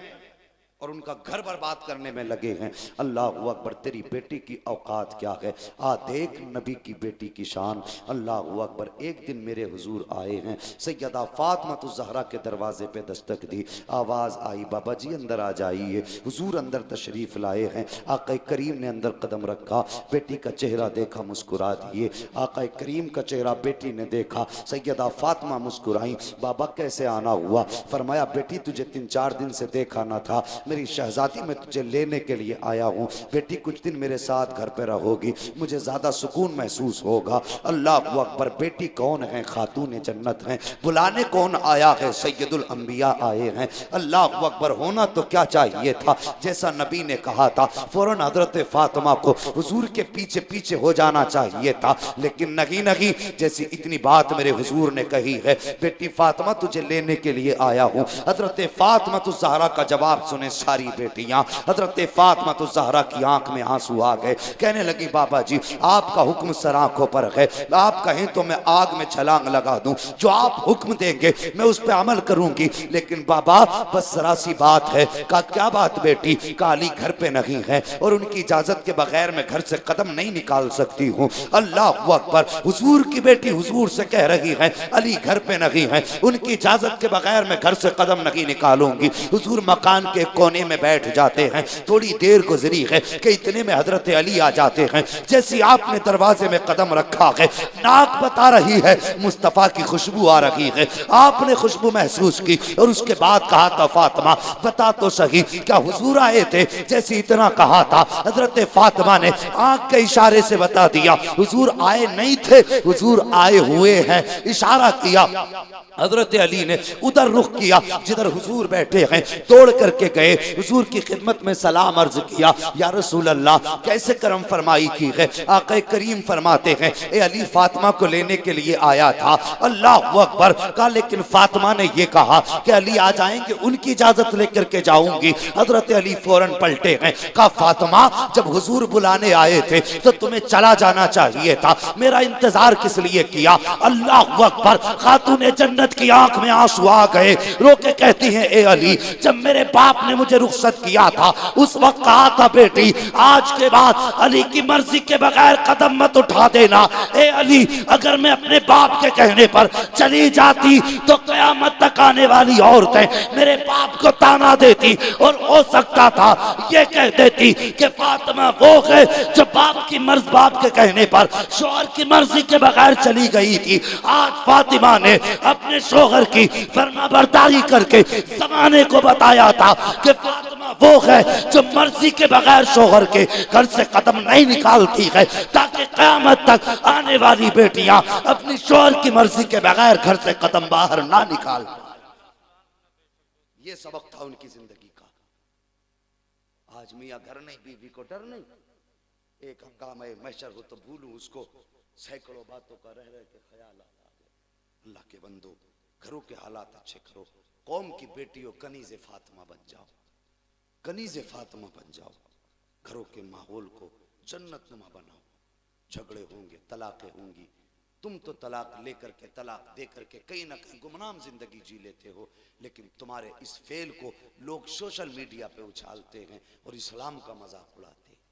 और उनका घर बर्बाद करने में लगे हैं। अल्लाह अकबर, तेरी बेटी की औकात क्या है, आ देख नबी की बेटी की शान। अल्लाह अकबर। एक दिन मेरे हुजूर आए हैं, सैयदा फातिमा ज़हरा के दरवाजे पे दस्तक दी, आवाज़ आई बाबा जी अंदर आ जाइए। हुजूर अंदर तशरीफ़ लाए हैं। आका करीम ने अंदर कदम रखा, बेटी का चेहरा देखा, मुस्कुरा दिए। आका करीम का चेहरा बेटी ने देखा, सैयदा फातिमा मुस्कुराई। बाबा कैसे आना हुआ? फरमाया बेटी तुझे 3-4 दिन से देखा ना था, मेरी शहजादी मैं तुझे लेने के लिए आया हूँ। बेटी कुछ दिन मेरे साथ घर पे रहोगी, मुझे ज़्यादा सुकून महसूस होगा। अल्लाह अकबर। बेटी कौन है? खातून जन्नत हैं। बुलाने कौन आया है? सैयदुल अंबिया आए हैं। अल्लाह अकबर। होना तो क्या चाहिए था, जैसा नबी ने कहा था, फौरन हजरत फातिमा को हुजूर के पीछे पीछे हो जाना चाहिए था, लेकिन नहीं नहीं, जैसी इतनी बात मेरे हुजूर ने कही है, बेटी फातिमा तुझे लेने के लिए आया हूँ। हजरत फातिमा ज़हरा का जवाब सुने सारी बेटियां। हजरत फातिमा ज़हरा की आंख में आंसू आ गए, कहने लगी बाबा जी आपका हुक्म सर आंखों पर है, आप कहें तो मैं आग में छलांग लगा दूं, जो आप हुक्म देंगे मैं उस पर अमल करूंगी। लेकिन बाबा बस जरा सी बात है। का क्या बात बेटी? काली घर पे नहीं है और उनकी इजाजत के बगैर मैं घर से कदम नहीं निकाल सकती हूँ। अल्लाह अकबर। हुजूर की बेटी हुजूर से कह रही है अली घर पे नहीं है, उनकी इजाजत के बगैर मैं घर से कदम नहीं निकालूंगी। हुजूर मकान के कोने में बैठ जाते हैं। थोड़ी देर गुजरी है कि इतने में हजरत अली आ जाते हैं। जैसे आपने दरवाजे में कदम रखा है, नाक बता रही है मुस्तफ़ा की खुशबू आ रही है। आपने खुशबू महसूस की और उसके बाद कहा था फातिमा बता तो सही क्या हुजूर आए थे? जैसे इतना कहा था, हजरत फातिमा ने आंख के इशारे से बता दिया हुजूर आए नहीं थे, हुजूर आए हुए हैं। इशारा किया, हजरत अली ने उधर रुख किया जिधर हुजूर बैठे हैं, तोड़ करके गए, हुजूर की खिदमत में सलाम अर्ज किया, या रसूल अल्लाह कैसे करम फरमाई की है। आका करीम फरमाते हैं ए अली फातिमा को लेने के लिए आया था। अल्लाह अकबर। कहा लेकिन फातिमा ने यह कहा कि अली आ जाएंगे, उनकी इजाजत लेकर के जाऊंगी। हजरत अली फौरन पलटे हैं। कहा फातिमा जब हुजूर बुलाने आए थे तो तुम्हें चला जाना चाहिए था, मेरा इंतजार किस लिए किया? अल्लाह अकबर। खातून जन्नत की आंख में आंसू आ गए, रोके कहती हैं ए अली जब मेरे बाप ने मुझे रुखसत किया था उस वक्त कहा था बेटी आज के बाद अली की मर्जी के बगैर कदम मत उठा देना। ए अली अगर मैं अपने बाप के कहने पर चली जाती तो कयामत तक आने वाली औरतें मेरे बाप को ताना देती और हो सकता था ये कह देती कि फातिमा वो है जो बाप की मर्ज बाप के कहने पर शौहर की मर्जी के बगैर चली गई थी। आज फातिमा ने अपने शौहर की फरमाबरदारी करके जमाने को बताया था कि फातिमा वो है जो मर्जी के बगैर शौहर के घर से कदम नहीं निकालती है, ताकि क़यामत तक आने वाली बेटियां अपनी शौहर की मर्जी के बगैर घर से कदम बाहर ना निकाल। ये सबक था उनकी जिंदगी का। आज मियाँ घर नहीं, बीवी को डर नहीं, एक हंगामा महशर हो तो भूलूं उसको, सैकड़ों बातों का रह रह के ख्याल आ गया। अल्लाह के बंदो घरों के हालात अच्छे करो, कौम की बेटियों कनीज़े फातिमा बन जाओ, कनीज़े फातिमा बन जाओ, घरों के माहौल को जन्नतनुमा बनाओ। झगड़े होंगे, तलाक़ें होंगी, तुम तो तलाक लेकर के तलाक दे करके कहीं ना कहीं गुमनाम जिंदगी जी लेते हो, लेकिन तुम्हारे इस फेल को लोग सोशल मीडिया पे उछालते हैं और इस्लाम का मजाक उड़ाते हैं।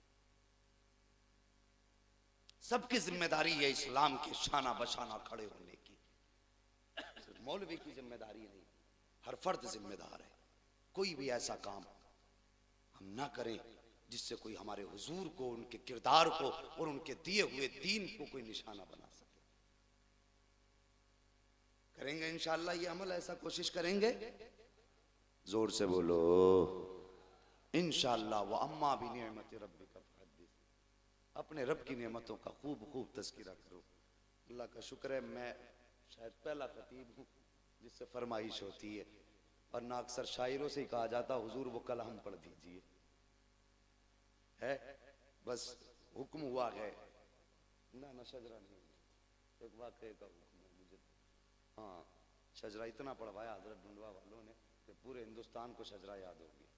सबकी जिम्मेदारी है इस्लाम के शाना बशाना खड़े होने की, सिर्फ मौलवी की जिम्मेदारी नहीं, हर फर्द जिम्मेदार है। कोई भी ऐसा काम हम ना करें जिससे कोई हमारे हुजूर को, उनके किरदार को और उनके दिए हुए दीन को कोई निशाना बना सके। करेंगे इंशाअल्लाह ये अमल, ऐसा कोशिश करेंगे, जोर से बोलो इंशाअल्लाह। व अम्मा भी निअमत रब्बिका फहद्दिस, अपने रब की नेमतों का खूब खूब तज़किरा करो। अल्लाह का शुक्र है मैं शायद पहला खतीब हूँ जिससे फरमाइश होती है, और ना अक्सर शायरों से ही कहा जाता हुजूर वो कलाम पढ़ दीजिए, है बस हुक्म हुआ है ना शजरा नहीं, एक वाक़े का हुक्म है मुझे। हाँ शजरा इतना पढ़वाया हजरत ढूंढवा वालों ने कि पूरे हिंदुस्तान को शजरा याद हो गया,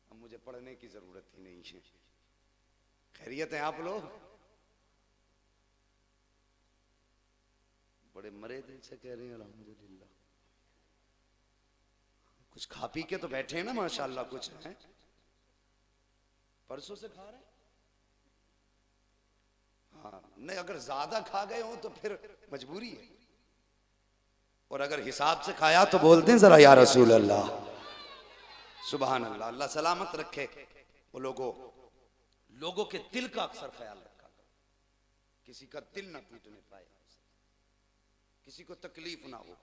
अब मुझे पढ़ने की जरूरत ही नहीं है। खैरियत है आप लोग? बड़े मरे दिल से कह रहे हैं अल्हम्दुलिल्लाह। कुछ खा पी के तो बैठे हैं ना माशाल्लाह, कुछ है परसों से खा रहे हैं। हाँ नहीं, अगर ज्यादा खा गए हो तो फिर मजबूरी है, और अगर हिसाब से खाया तो बोल दें जरा या रसूल अल्लाह, सुभान अल्लाह। अल्लाह सलामत रखे वो लोगों के दिल का अक्सर ख्याल रखा, किसी का दिल ना टूटने पाए, किसी को तकलीफ ना हो।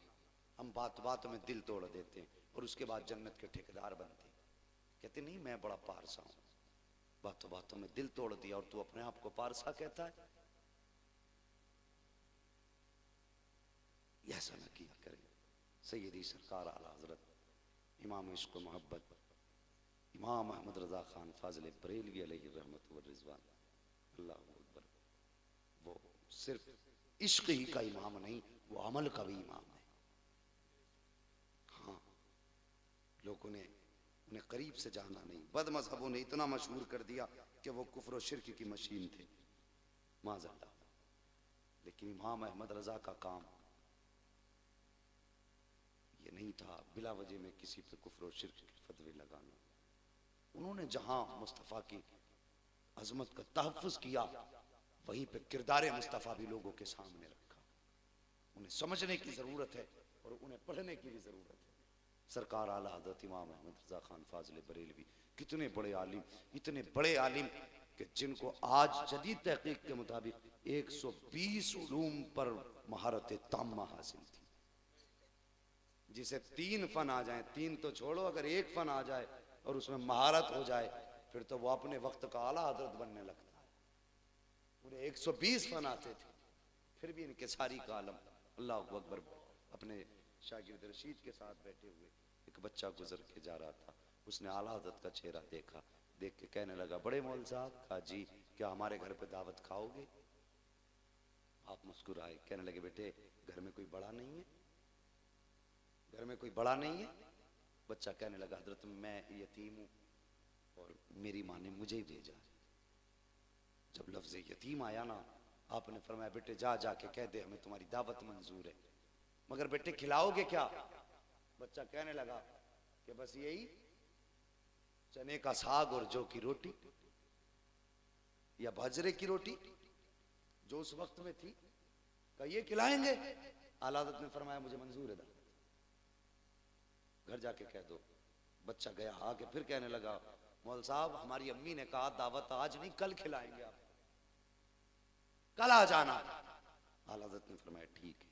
हम बात बात में दिल तोड़ देते हैं और उसके बाद जन्नत के ठेकेदार बनते हैं। कहते नहीं मैं बड़ा पारसा हूं, बातों बातों में दिल तोड़ दिया और तू अपने आप को पारसा कहता है। ऐसा न किया करें। सैयदी सरकार आला हजरत इमाम इश्क मोहब्बत इमाम अहमद रजा खान फाजिल बरेलवी अलैहि रहमत व रिजवान, अल्लाह अकबर, वो सिर्फ इश्क ही का इमाम नहीं, वो अमल का भी इमाम है। हाँ, लोगों ने उन्हें करीब से जाना नहीं, बद मजहबों ने इतना मशहूर कर दिया कि वो कुफ्र और शिर्क की मशीन थे माज़अल्लाह। लेकिन इमाम अहमद रजा का काम ये नहीं था बिला वजह में किसी पे कुफ्र और शिर्क के फतवे लगाना। उन्होंने जहां मुस्तफ़ा की अजमत का तहफ़्फ़ुज़ किया, वहीं पे किरदार मुस्तफ़ा भी लोगों के सामने रखा। उन्हें समझने की ज़रूरत है और उन्हें पढ़ने की भी ज़रूरत है। सरकार आला हज़रत इमाम अहमद रज़ा खान फाज़िल बरेलवी कितने बड़े आलिम, इतने बड़े आलिम कि जिनको आज जदीद तहक़ीक़ के मुताबिक 120 उलूम पर महारत ताम्मा हासिल थी। जिसे 3 फन आ जाए, 3 तो छोड़ो, अगर 1 फन आ जाए और उसमें महारत हो जाए फिर तो वो अपने वक्त का आला हजरत बनने लगता है। उन्हें 120 फन आते थे, फिर भी इनके सारी का आलम। अल्लाह अकबर। अपने शागिर्द रशीद के साथ बैठे हुए एक बच्चा गुजर के जा रहा था, उसने आला हजरत का चेहरा देखा, देख के कहने लगा बड़े मौल साहब, कहा जी क्या हमारे घर पे दावत खाओगे? आप मुस्कुराए, कहने लगे बेटे घर में कोई बड़ा नहीं है, घर में कोई बड़ा नहीं है। बच्चा कहने लगा हजरत मैं यतीम हूं और मेरी माँ ने मुझे ही भेजा। जब लफ्ज़ यतीम आया ना, आपने फरमाया बेटे जा जाके कह दे हमें तुम्हारी दावत मंजूर है, मगर बेटे खिलाओगे क्या? बच्चा कहने लगा कि बस यही चने का साग और जौ की रोटी या बाजरे की रोटी जो उस वक्त में थी, का ये खिलाएंगे? आला हज़रत ने फरमाया मुझे मंजूर है, घर जाके कह दो। बच्चा गया, आके फिर कहने लगा मौल साहब हमारी अम्मी ने कहा दावत आज नहीं कल खिलाएंगे, आप कल आ जाना। आला हज़रत ने फरमाया ठीक है।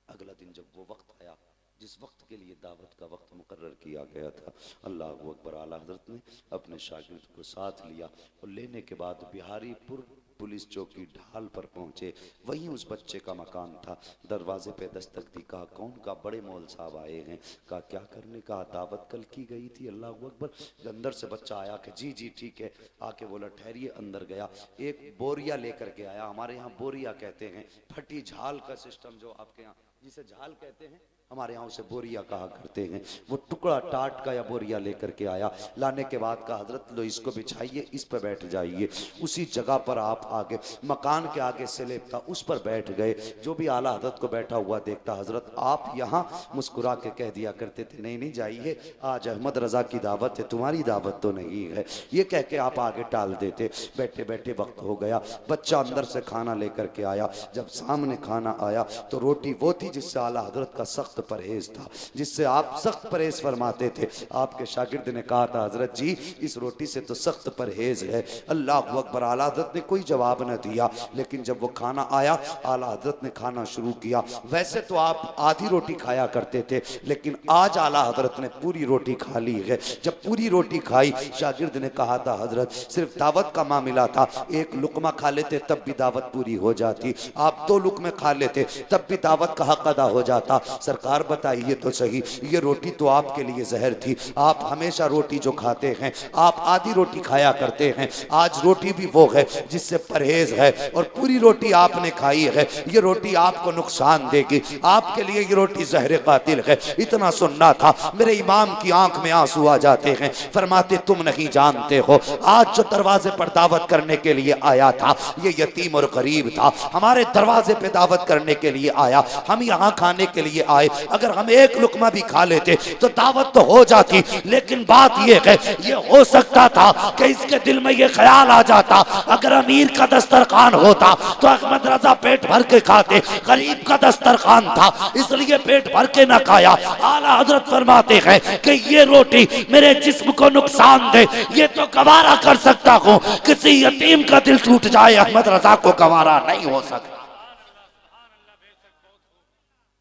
अगला दिन जब वो वक्त आया जिस वक्त के लिए दावत का वक्त मुकर्रर किया गया था, अल्लाह अकबर, आला हज़रत ने अपने शागिर्द को साथ लिया और लेने के बाद बिहारीपुर पुलिस चौकी ढाल पर पहुंचे। वहीं उस बच्चे का मकान था। दरवाजे पे दस्तक दी, कहा कौन? का बड़े मौल साहब आए हैं। कहा क्या करने? कहा दावत कल की गई थी। अल्लाह अकबर। अंदर से बच्चा आया कि जी जी ठीक है। आके बोला ठहरिए। अंदर गया, एक बोरिया लेकर के आया। हमारे यहाँ बोरिया कहते हैं, फटी झाल का सिस्टम जो आपके यहाँ जिसे झाल कहते हैं, हमारे यहाँ उसे बोरिया कहा करते हैं। वो टुकड़ा टाट का या बोरिया लेकर के आया। लाने के बाद कहा हजरत लो इसको बिछाइए, इस पर बैठ जाइए। उसी जगह पर आप आगे मकान के आगे स्लेब था, उस पर बैठ गए। जो भी आला हजरत को बैठा हुआ देखता, हजरत आप यहाँ मुस्कुरा के कह दिया करते थे नहीं नहीं जाइए, आज अहमद रजा की दावत है, तुम्हारी दावत तो नहीं है। ये कह के आप आगे टाल देते। बैठे बैठे वक्त हो गया। बच्चा अंदर से खाना लेकर के आया। जब सामने खाना आया तो रोटी वो थी जिससे आला हजरत का सख्त परहेज था, जिससे आप सख्त परहेज फरमाते थे। आपके शागिर्द ने कहा था हजरत जी इस रोटी से तो सख्त परहेज है। अल्लाह अकबर। आला हजरत ने कोई जवाब न दिया, लेकिन जब वो खाना आया आला हजरत ने खाना शुरू किया। वैसे तो आप आधी रोटी खाया करते थे, लेकिन आज आला हजरत ने पूरी रोटी खा ली है। जब पूरी रोटी खाई, शागिर्द ने कहा था हजरत सिर्फ दावत का मामला था, एक लुकमा खा लेते तब भी दावत पूरी हो जाती, आप 2 लुकमे खा लेते तब भी दावत का हक अदा हो जाता। सरकार बताइए तो सही, ये रोटी तो आपके लिए जहर थी। आप हमेशा रोटी जो खाते हैं, आप आधी रोटी खाया करते हैं, आज रोटी भी वो है जिससे परहेज है, और पूरी रोटी आपने खाई है। ये रोटी आपको नुकसान देगी, आपके लिए ये रोटी जहर कातिल है। इतना सुनना था, मेरे इमाम की आंख में आंसू आ जाते हैं। फरमाते तुम नहीं जानते हो, आज जो दरवाजे पर दावत करने के लिए आया था ये यतीम और गरीब था, हमारे दरवाजे पे दावत करने के लिए आया। हम यहाँ खाने के लिए आए, अगर हम एक लुकमा भी खा लेते तो दावत तो हो जाती। लेकिन बात यह है, ये हो सकता था कि इसके दिल में ये ख्याल आ जाता, अगर अमीर का दस्तरखान होता तो अहमद रजा पेट भर के खाते, गरीब का दस्तरखान था इसलिए पेट भर के ना खाया। आला हजरत फरमाते हैं कि ये रोटी मेरे जिस्म को नुकसान दे, ये तो गवारा कर सकता हूँ, किसी यतीम का दिल टूट जाए अहमद रजा को गवारा नहीं हो सकता।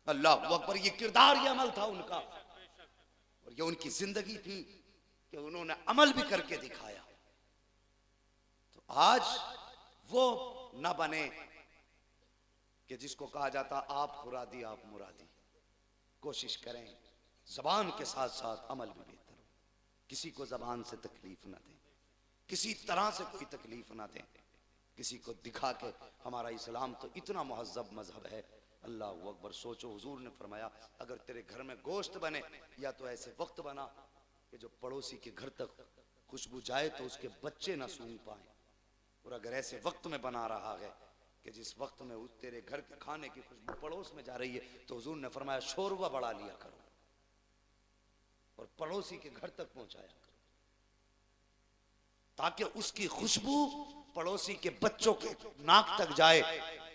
अल्लाह अकबर, ये किरदार, ये अमल था उनका, और ये उनकी जिंदगी थी कि उन्होंने अमल भी करके दिखाया। तो आज वो न बने कि जिसको कहा जाता आप मुरादी आप मुरादी। कोशिश करें जबान के साथ साथ अमल भी बेहतर हो, किसी को जबान से तकलीफ ना दें, किसी तरह से कोई तकलीफ ना दें, किसी को दिखा के। हमारा इस्लाम तो इतना महज़्ज़ब मजहब है, अल्लाह अकबर। सोचो, हुजूर ने फरमाया अगर तेरे घर में गोश्त बने या तो ऐसे वक्त बना कि जो पड़ोसी के घर तक खुशबू जाए तो उसके बच्चे ना सूंघ पाए, और अगर ऐसे वक्त में बना रहा है कि जिस वक्त में तेरे घर के खाने की खुशबू पड़ोस में जा रही है, तो हुजूर ने फरमाया शोरबा बढ़ा लिया करो और पड़ोसी के घर तक पहुंचाया करो, ताकि उसकी खुशबू पड़ोसी के बच्चों के नाक तक जाए।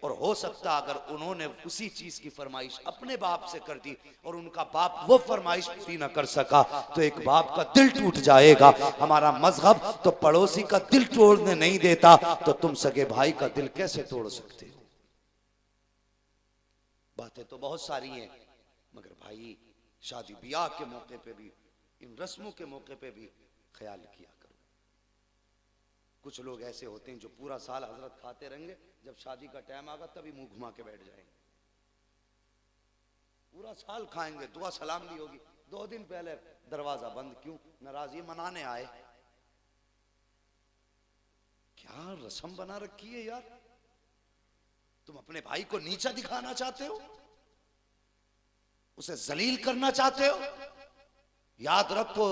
और हो सकता अगर उन्होंने उसी चीज की फरमाइश अपने बाप से कर दी और उनका बाप वो फरमाइश पूरी ना कर सका, तो एक बाप का दिल टूट जाएगा। हमारा मजहब तो पड़ोसी का दिल तोड़ने नहीं देता, तो तुम सगे भाई का दिल कैसे तोड़ सकते हो? बातें तो बहुत सारी हैं, मगर भाई शादी ब्याह के मौके पे भी, इन रस्मों के मौके पे भी ख्याल किया करो। कुछ लोग ऐसे होते हैं जो पूरा साल हजरत खाते रहेंगे, जब शादी का टाइम आगा तभी मुंह घुमा के बैठ जाएंगे। पूरा साल खाएंगे, दुआ सलाम नहीं होगी, 2 दिन पहले दरवाजा बंद, क्यों? नाराजगी मनाने आए। क्या रस्म बना रखी है यार? तुम अपने भाई को नीचा दिखाना चाहते हो, उसे जलील करना चाहते हो? याद रखो,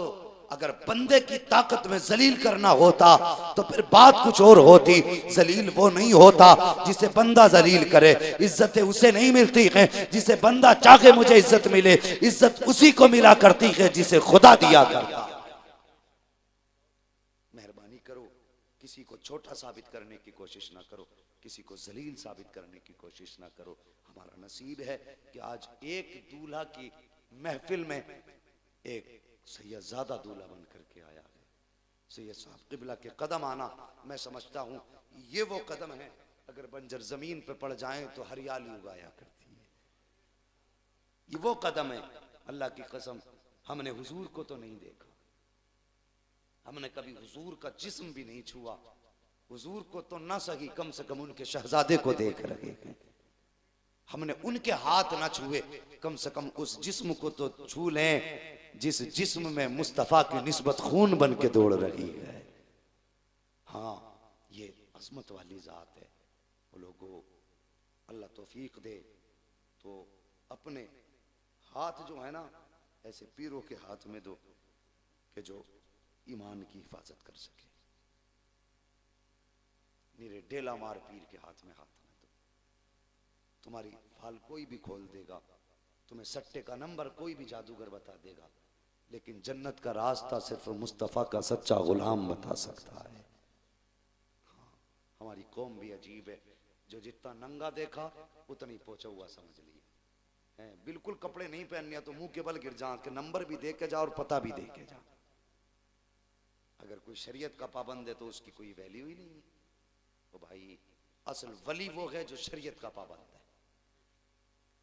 अगर बंदे की ताकत में जलील करना होता तो फिर बात कुछ और होती। जलील वो नहीं होता जिसे बंदा जलील करे, इज्जतें उसे नहीं मिलती हैं जिसे बंदा चाहे मुझे इज्जत मिले, इज्जत उसी को मिला करती है जिसे खुदा दिया करता। मेहरबानी करो, किसी को छोटा साबित करने की कोशिश ना करो, किसी को जलील साबित करने की कोशिश ना करो। हमारा नसीब है कि आज एक दूल्हा की महफिल में एक सैयदजादा दूल्हा बन करके आया है। सैयद साहब क़िबला के कदम आना, मैं समझता हूँ ये वो कदम है, अगर बंजर जमीन पे पड़ जाएं तो हरियाली उगाया करती है। ये वो कदम है, अल्लाह की कसम हमने हुजूर को तो नहीं देखा, हमने कभी हुजूर का जिस्म भी नहीं छुआ, हुजूर को तो ना सही कम से कम उनके शहजादे को देख रहे हैं। हमने उनके हाथ ना छुए, कम से कम उस जिस्म को तो छू लें जिस जिस्म में मुस्तफ़ा की निस्बत खून बन के दौड़ रही है। हाँ, ये अज़मत वाली ज़ात है। वो लोगों, अल्लाह तौफीक दे तो अपने हाथ जो है ना ऐसे पीरों के हाथ में दो कि जो ईमान की हिफाजत कर सके। मेरे डेला मार पीर के हाथ में हाथ न दो। तुम्हारी फाल कोई भी खोल देगा, तुम्हें सट्टे का नंबर कोई भी जादूगर बता देगा, लेकिन जन्नत का रास्ता सिर्फ मुस्तफ़ा का सच्चा गुलाम बता सकता है। हाँ, हमारी कौम भी अजीब है, जो जितना नंगा देखा उतनी पहुंचा हुआ समझ लिया है। बिल्कुल कपड़े नहीं पहनने तो मुंह के बल गिर जा, के नंबर भी दे के जा और पता भी दे के जा। अगर कोई शरीयत का पाबंद है तो उसकी कोई वैल्यू ही नहीं है। तो भाई असल वली वो है जो शरीयत का पाबंद है।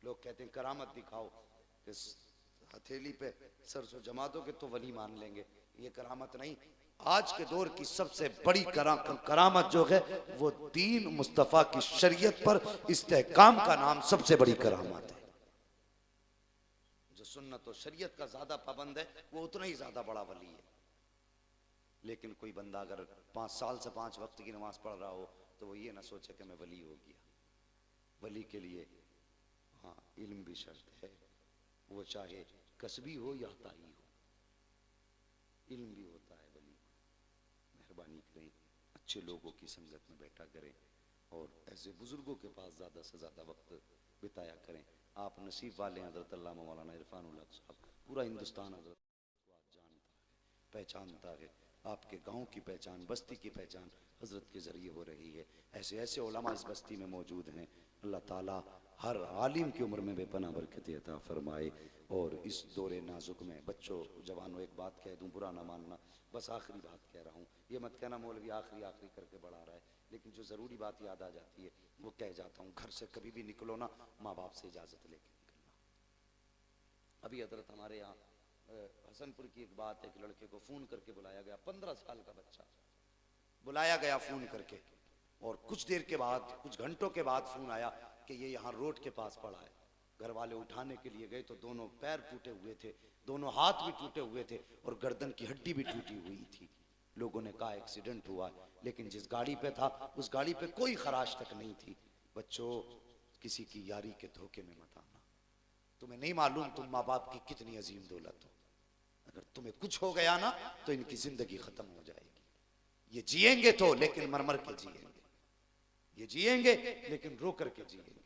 लोग कहते हैं करामत दिखाओ, कि हथेली पे सरसों जमा दोगे तो वली मान लेंगे, ये करामत नहीं। आज के दौर की सबसे बड़ी करामत जो है वो दीन मुस्तफ़ा की शरीयत पर इस्तेहकाम का नाम सबसे बड़ी करामत है। जो सुन्नत और शरीयत का ज्यादा पाबंद है वो उतना ही ज्यादा बड़ा वली है। लेकिन कोई बंदा अगर 5 साल से 5 वक्त की नमाज पढ़ रहा हो तो वो ये ना सोचे कि मैं वली हो गया। वली के लिए हाँ इल्म भी शर्त है, वो चाहे कसबी हो या ताई हो, इल्म भी होता है वली। मेहरबानी करें, अच्छे लोगों की संगत में बैठा करें और ऐसे बुजुर्गों के पास ज़्यादा से ज़्यादा वक्त बिताया करें। आप नसीब वाले हैं हजरत अल्लामा मौलाना इरफानुल्लाह साहब। पूरा हिंदुस्तान हजरत को आज जानता है, पहचानता है। आपके गांव की पहचान, बस्ती की पहचान हजरत के ज़रिए हो रही है। ऐसे ऐसे उलमा इस बस्ती में मौजूद हैं। अल्लाह ताला हर आलिम की उम्र में बेपनाह बरकत अता फरमाए। और इस दौरे नाजुक में बच्चों, जवानों, एक बात कह दूं, बुरा ना मानना, बस आखिरी बात कह रहा हूँ। ये मत कहना मौलवी आखिरी आखिरी करके बढ़ा रहा है, लेकिन जो ज़रूरी बात याद आ जाती है वो कह जाता हूँ। घर से कभी भी निकलो ना, माँ बाप से इजाज़त लेके निकलना। अभी हजरत हमारे यहाँ हसनपुर की एक बात है कि लड़के को फ़ोन करके बुलाया गया, 15 साल का बच्चा बुलाया गया फ़ोन करके, और कुछ देर के बाद, कुछ घंटों के बाद फ़ोन आया कि ये यहाँ रोड के पास पड़ा है। घर वाले उठाने के लिए गए तो दोनों पैर टूटे हुए थे, दोनों हाथ भी टूटे हुए थे और गर्दन की हड्डी भी टूटी हुई थी। लोगों ने कहा एक्सीडेंट हुआ, लेकिन जिस गाड़ी पे था उस गाड़ी पे कोई खराश तक नहीं थी। बच्चों, किसी की यारी के धोखे में मत आना। तुम्हें नहीं मालूम तुम माँ बाप की कितनी अजीम दौलत हो। अगर तुम्हें कुछ हो गया ना तो इनकी जिंदगी खत्म हो जाएगी। ये जिएंगे तो लेकिन मर मर के जिएंगे, ये जिएंगे लेकिन रो करके जिएंगे।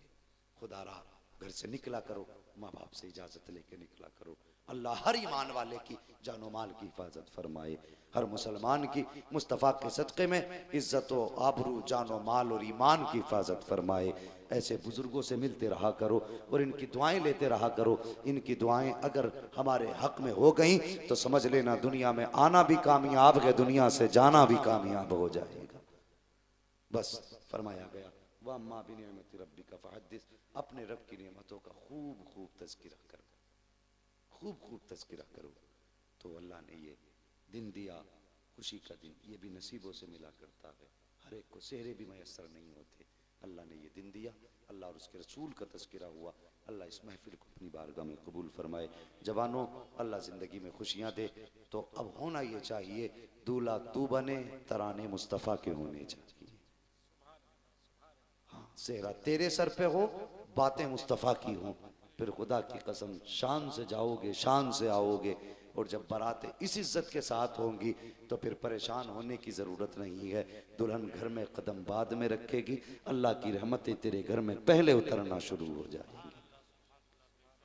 खुदारा घर से निकला करो, माँ बाप से इजाजत लेके निकला करो। अल्लाह हर ईमान वाले की जानो माल की हिफाजत फरमाए। हर मुसलमान की मुस्तफ़ा के सदक़े में इज्जत व आबरू, जानो माल और ईमान की हिफाजत फरमाए। ऐसे बुजुर्गों से मिलते रहा करो और इनकी दुआएं लेते रहा करो। इनकी दुआएं अगर हमारे हक में हो गई तो समझ लेना दुनिया में आना भी कामयाब है, दुनिया से जाना भी कामयाब हो जाएगा। बस फरमाया गया वम्मा बिनिअमति रब्बिका फहद्दिस, अपने रब की नेमतों का खूब खूब तज़किरा करो, खूब खूब तज़किरा करो। तो अल्लाह ने ये दिन दिया, खुशी का दिन, ये भी नसीबों से मिला करता है। हर एक को सेहरे भी मैसर नहीं होते। अल्लाह ने ये दिन दिया, अल्लाह और उसके रसूल का तज़किरा हुआ। अल्लाह इस महफिल को अपनी बारगाह में कबूल फरमाए। जवानों, अल्लाह ज़िंदगी में खुशियाँ दे तो अब होना ये चाहिए, दूल्हा तू बने, तराने मुस्तफ़ा के होने चाहिए। सेहरा तेरे सर पे हो, बातें मुस्तफ़ा की हों, फिर खुदा की कसम शान से जाओगे, शान से आओगे। और जब बारातें इस इज्जत के साथ होंगी तो फिर परेशान होने की ज़रूरत नहीं है। दुल्हन घर में कदम बाद में रखेगी, अल्लाह की रहमतें तेरे घर में पहले उतरना शुरू हो जाएंगी।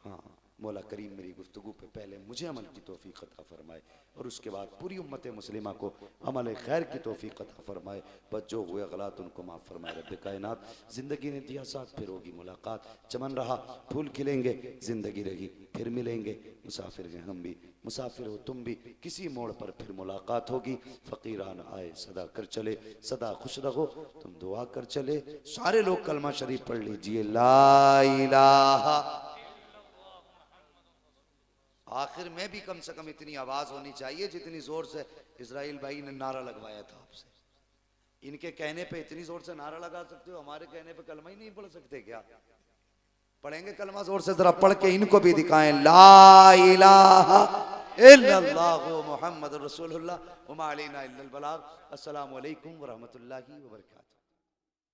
हाँ, मौला करीम मेरी गुफ्तगू पे पहले मुझे अमल की तौफीक अता फरमाए और उसके बाद पूरी उम्मत मुस्लिमा को अमल खैर की तौफीक अता फरमाए। बस जो हुए गलत उनको माफ़ फरमाए। रब्बे कायनात, ज़िंदगी ने दिया साथ, फिर होगी मुलाकात। चमन रहा, फूल खिलेंगे, ज़िंदगी रही, फिर मिलेंगे। मुसाफिर हैं हम भी, मुसाफिर हो तुम भी, किसी मोड़ पर फिर मुलाकात होगी। फ़कीरान आए सदा कर चले, सदा खुश रहो तुम दुआ कर चले। सारे लोग कलमा शरीफ पढ़ लीजिए, ला इलाहा। आखिर में भी कम से कम इतनी आवाज होनी चाहिए जितनी जोर से इजराइल भाई ने नारा लगवाया था आपसे। इनके कहने पे इतनी जोर से नारा लगा सकते हो, हमारे कहने पे कलमा ही नहीं पढ़ सकते क्या? पढ़ेंगे कलमा जोर से, जरा पढ़ के इनको भी दिखाएं, ला इलाहा इल्लल्लाहु मुहम्मदुर रसूलुल्लाह व मा अलैना इल्लल बलाग। अस्सलामु अलैकुम व रहमतुल्लाहि व बरकातहू।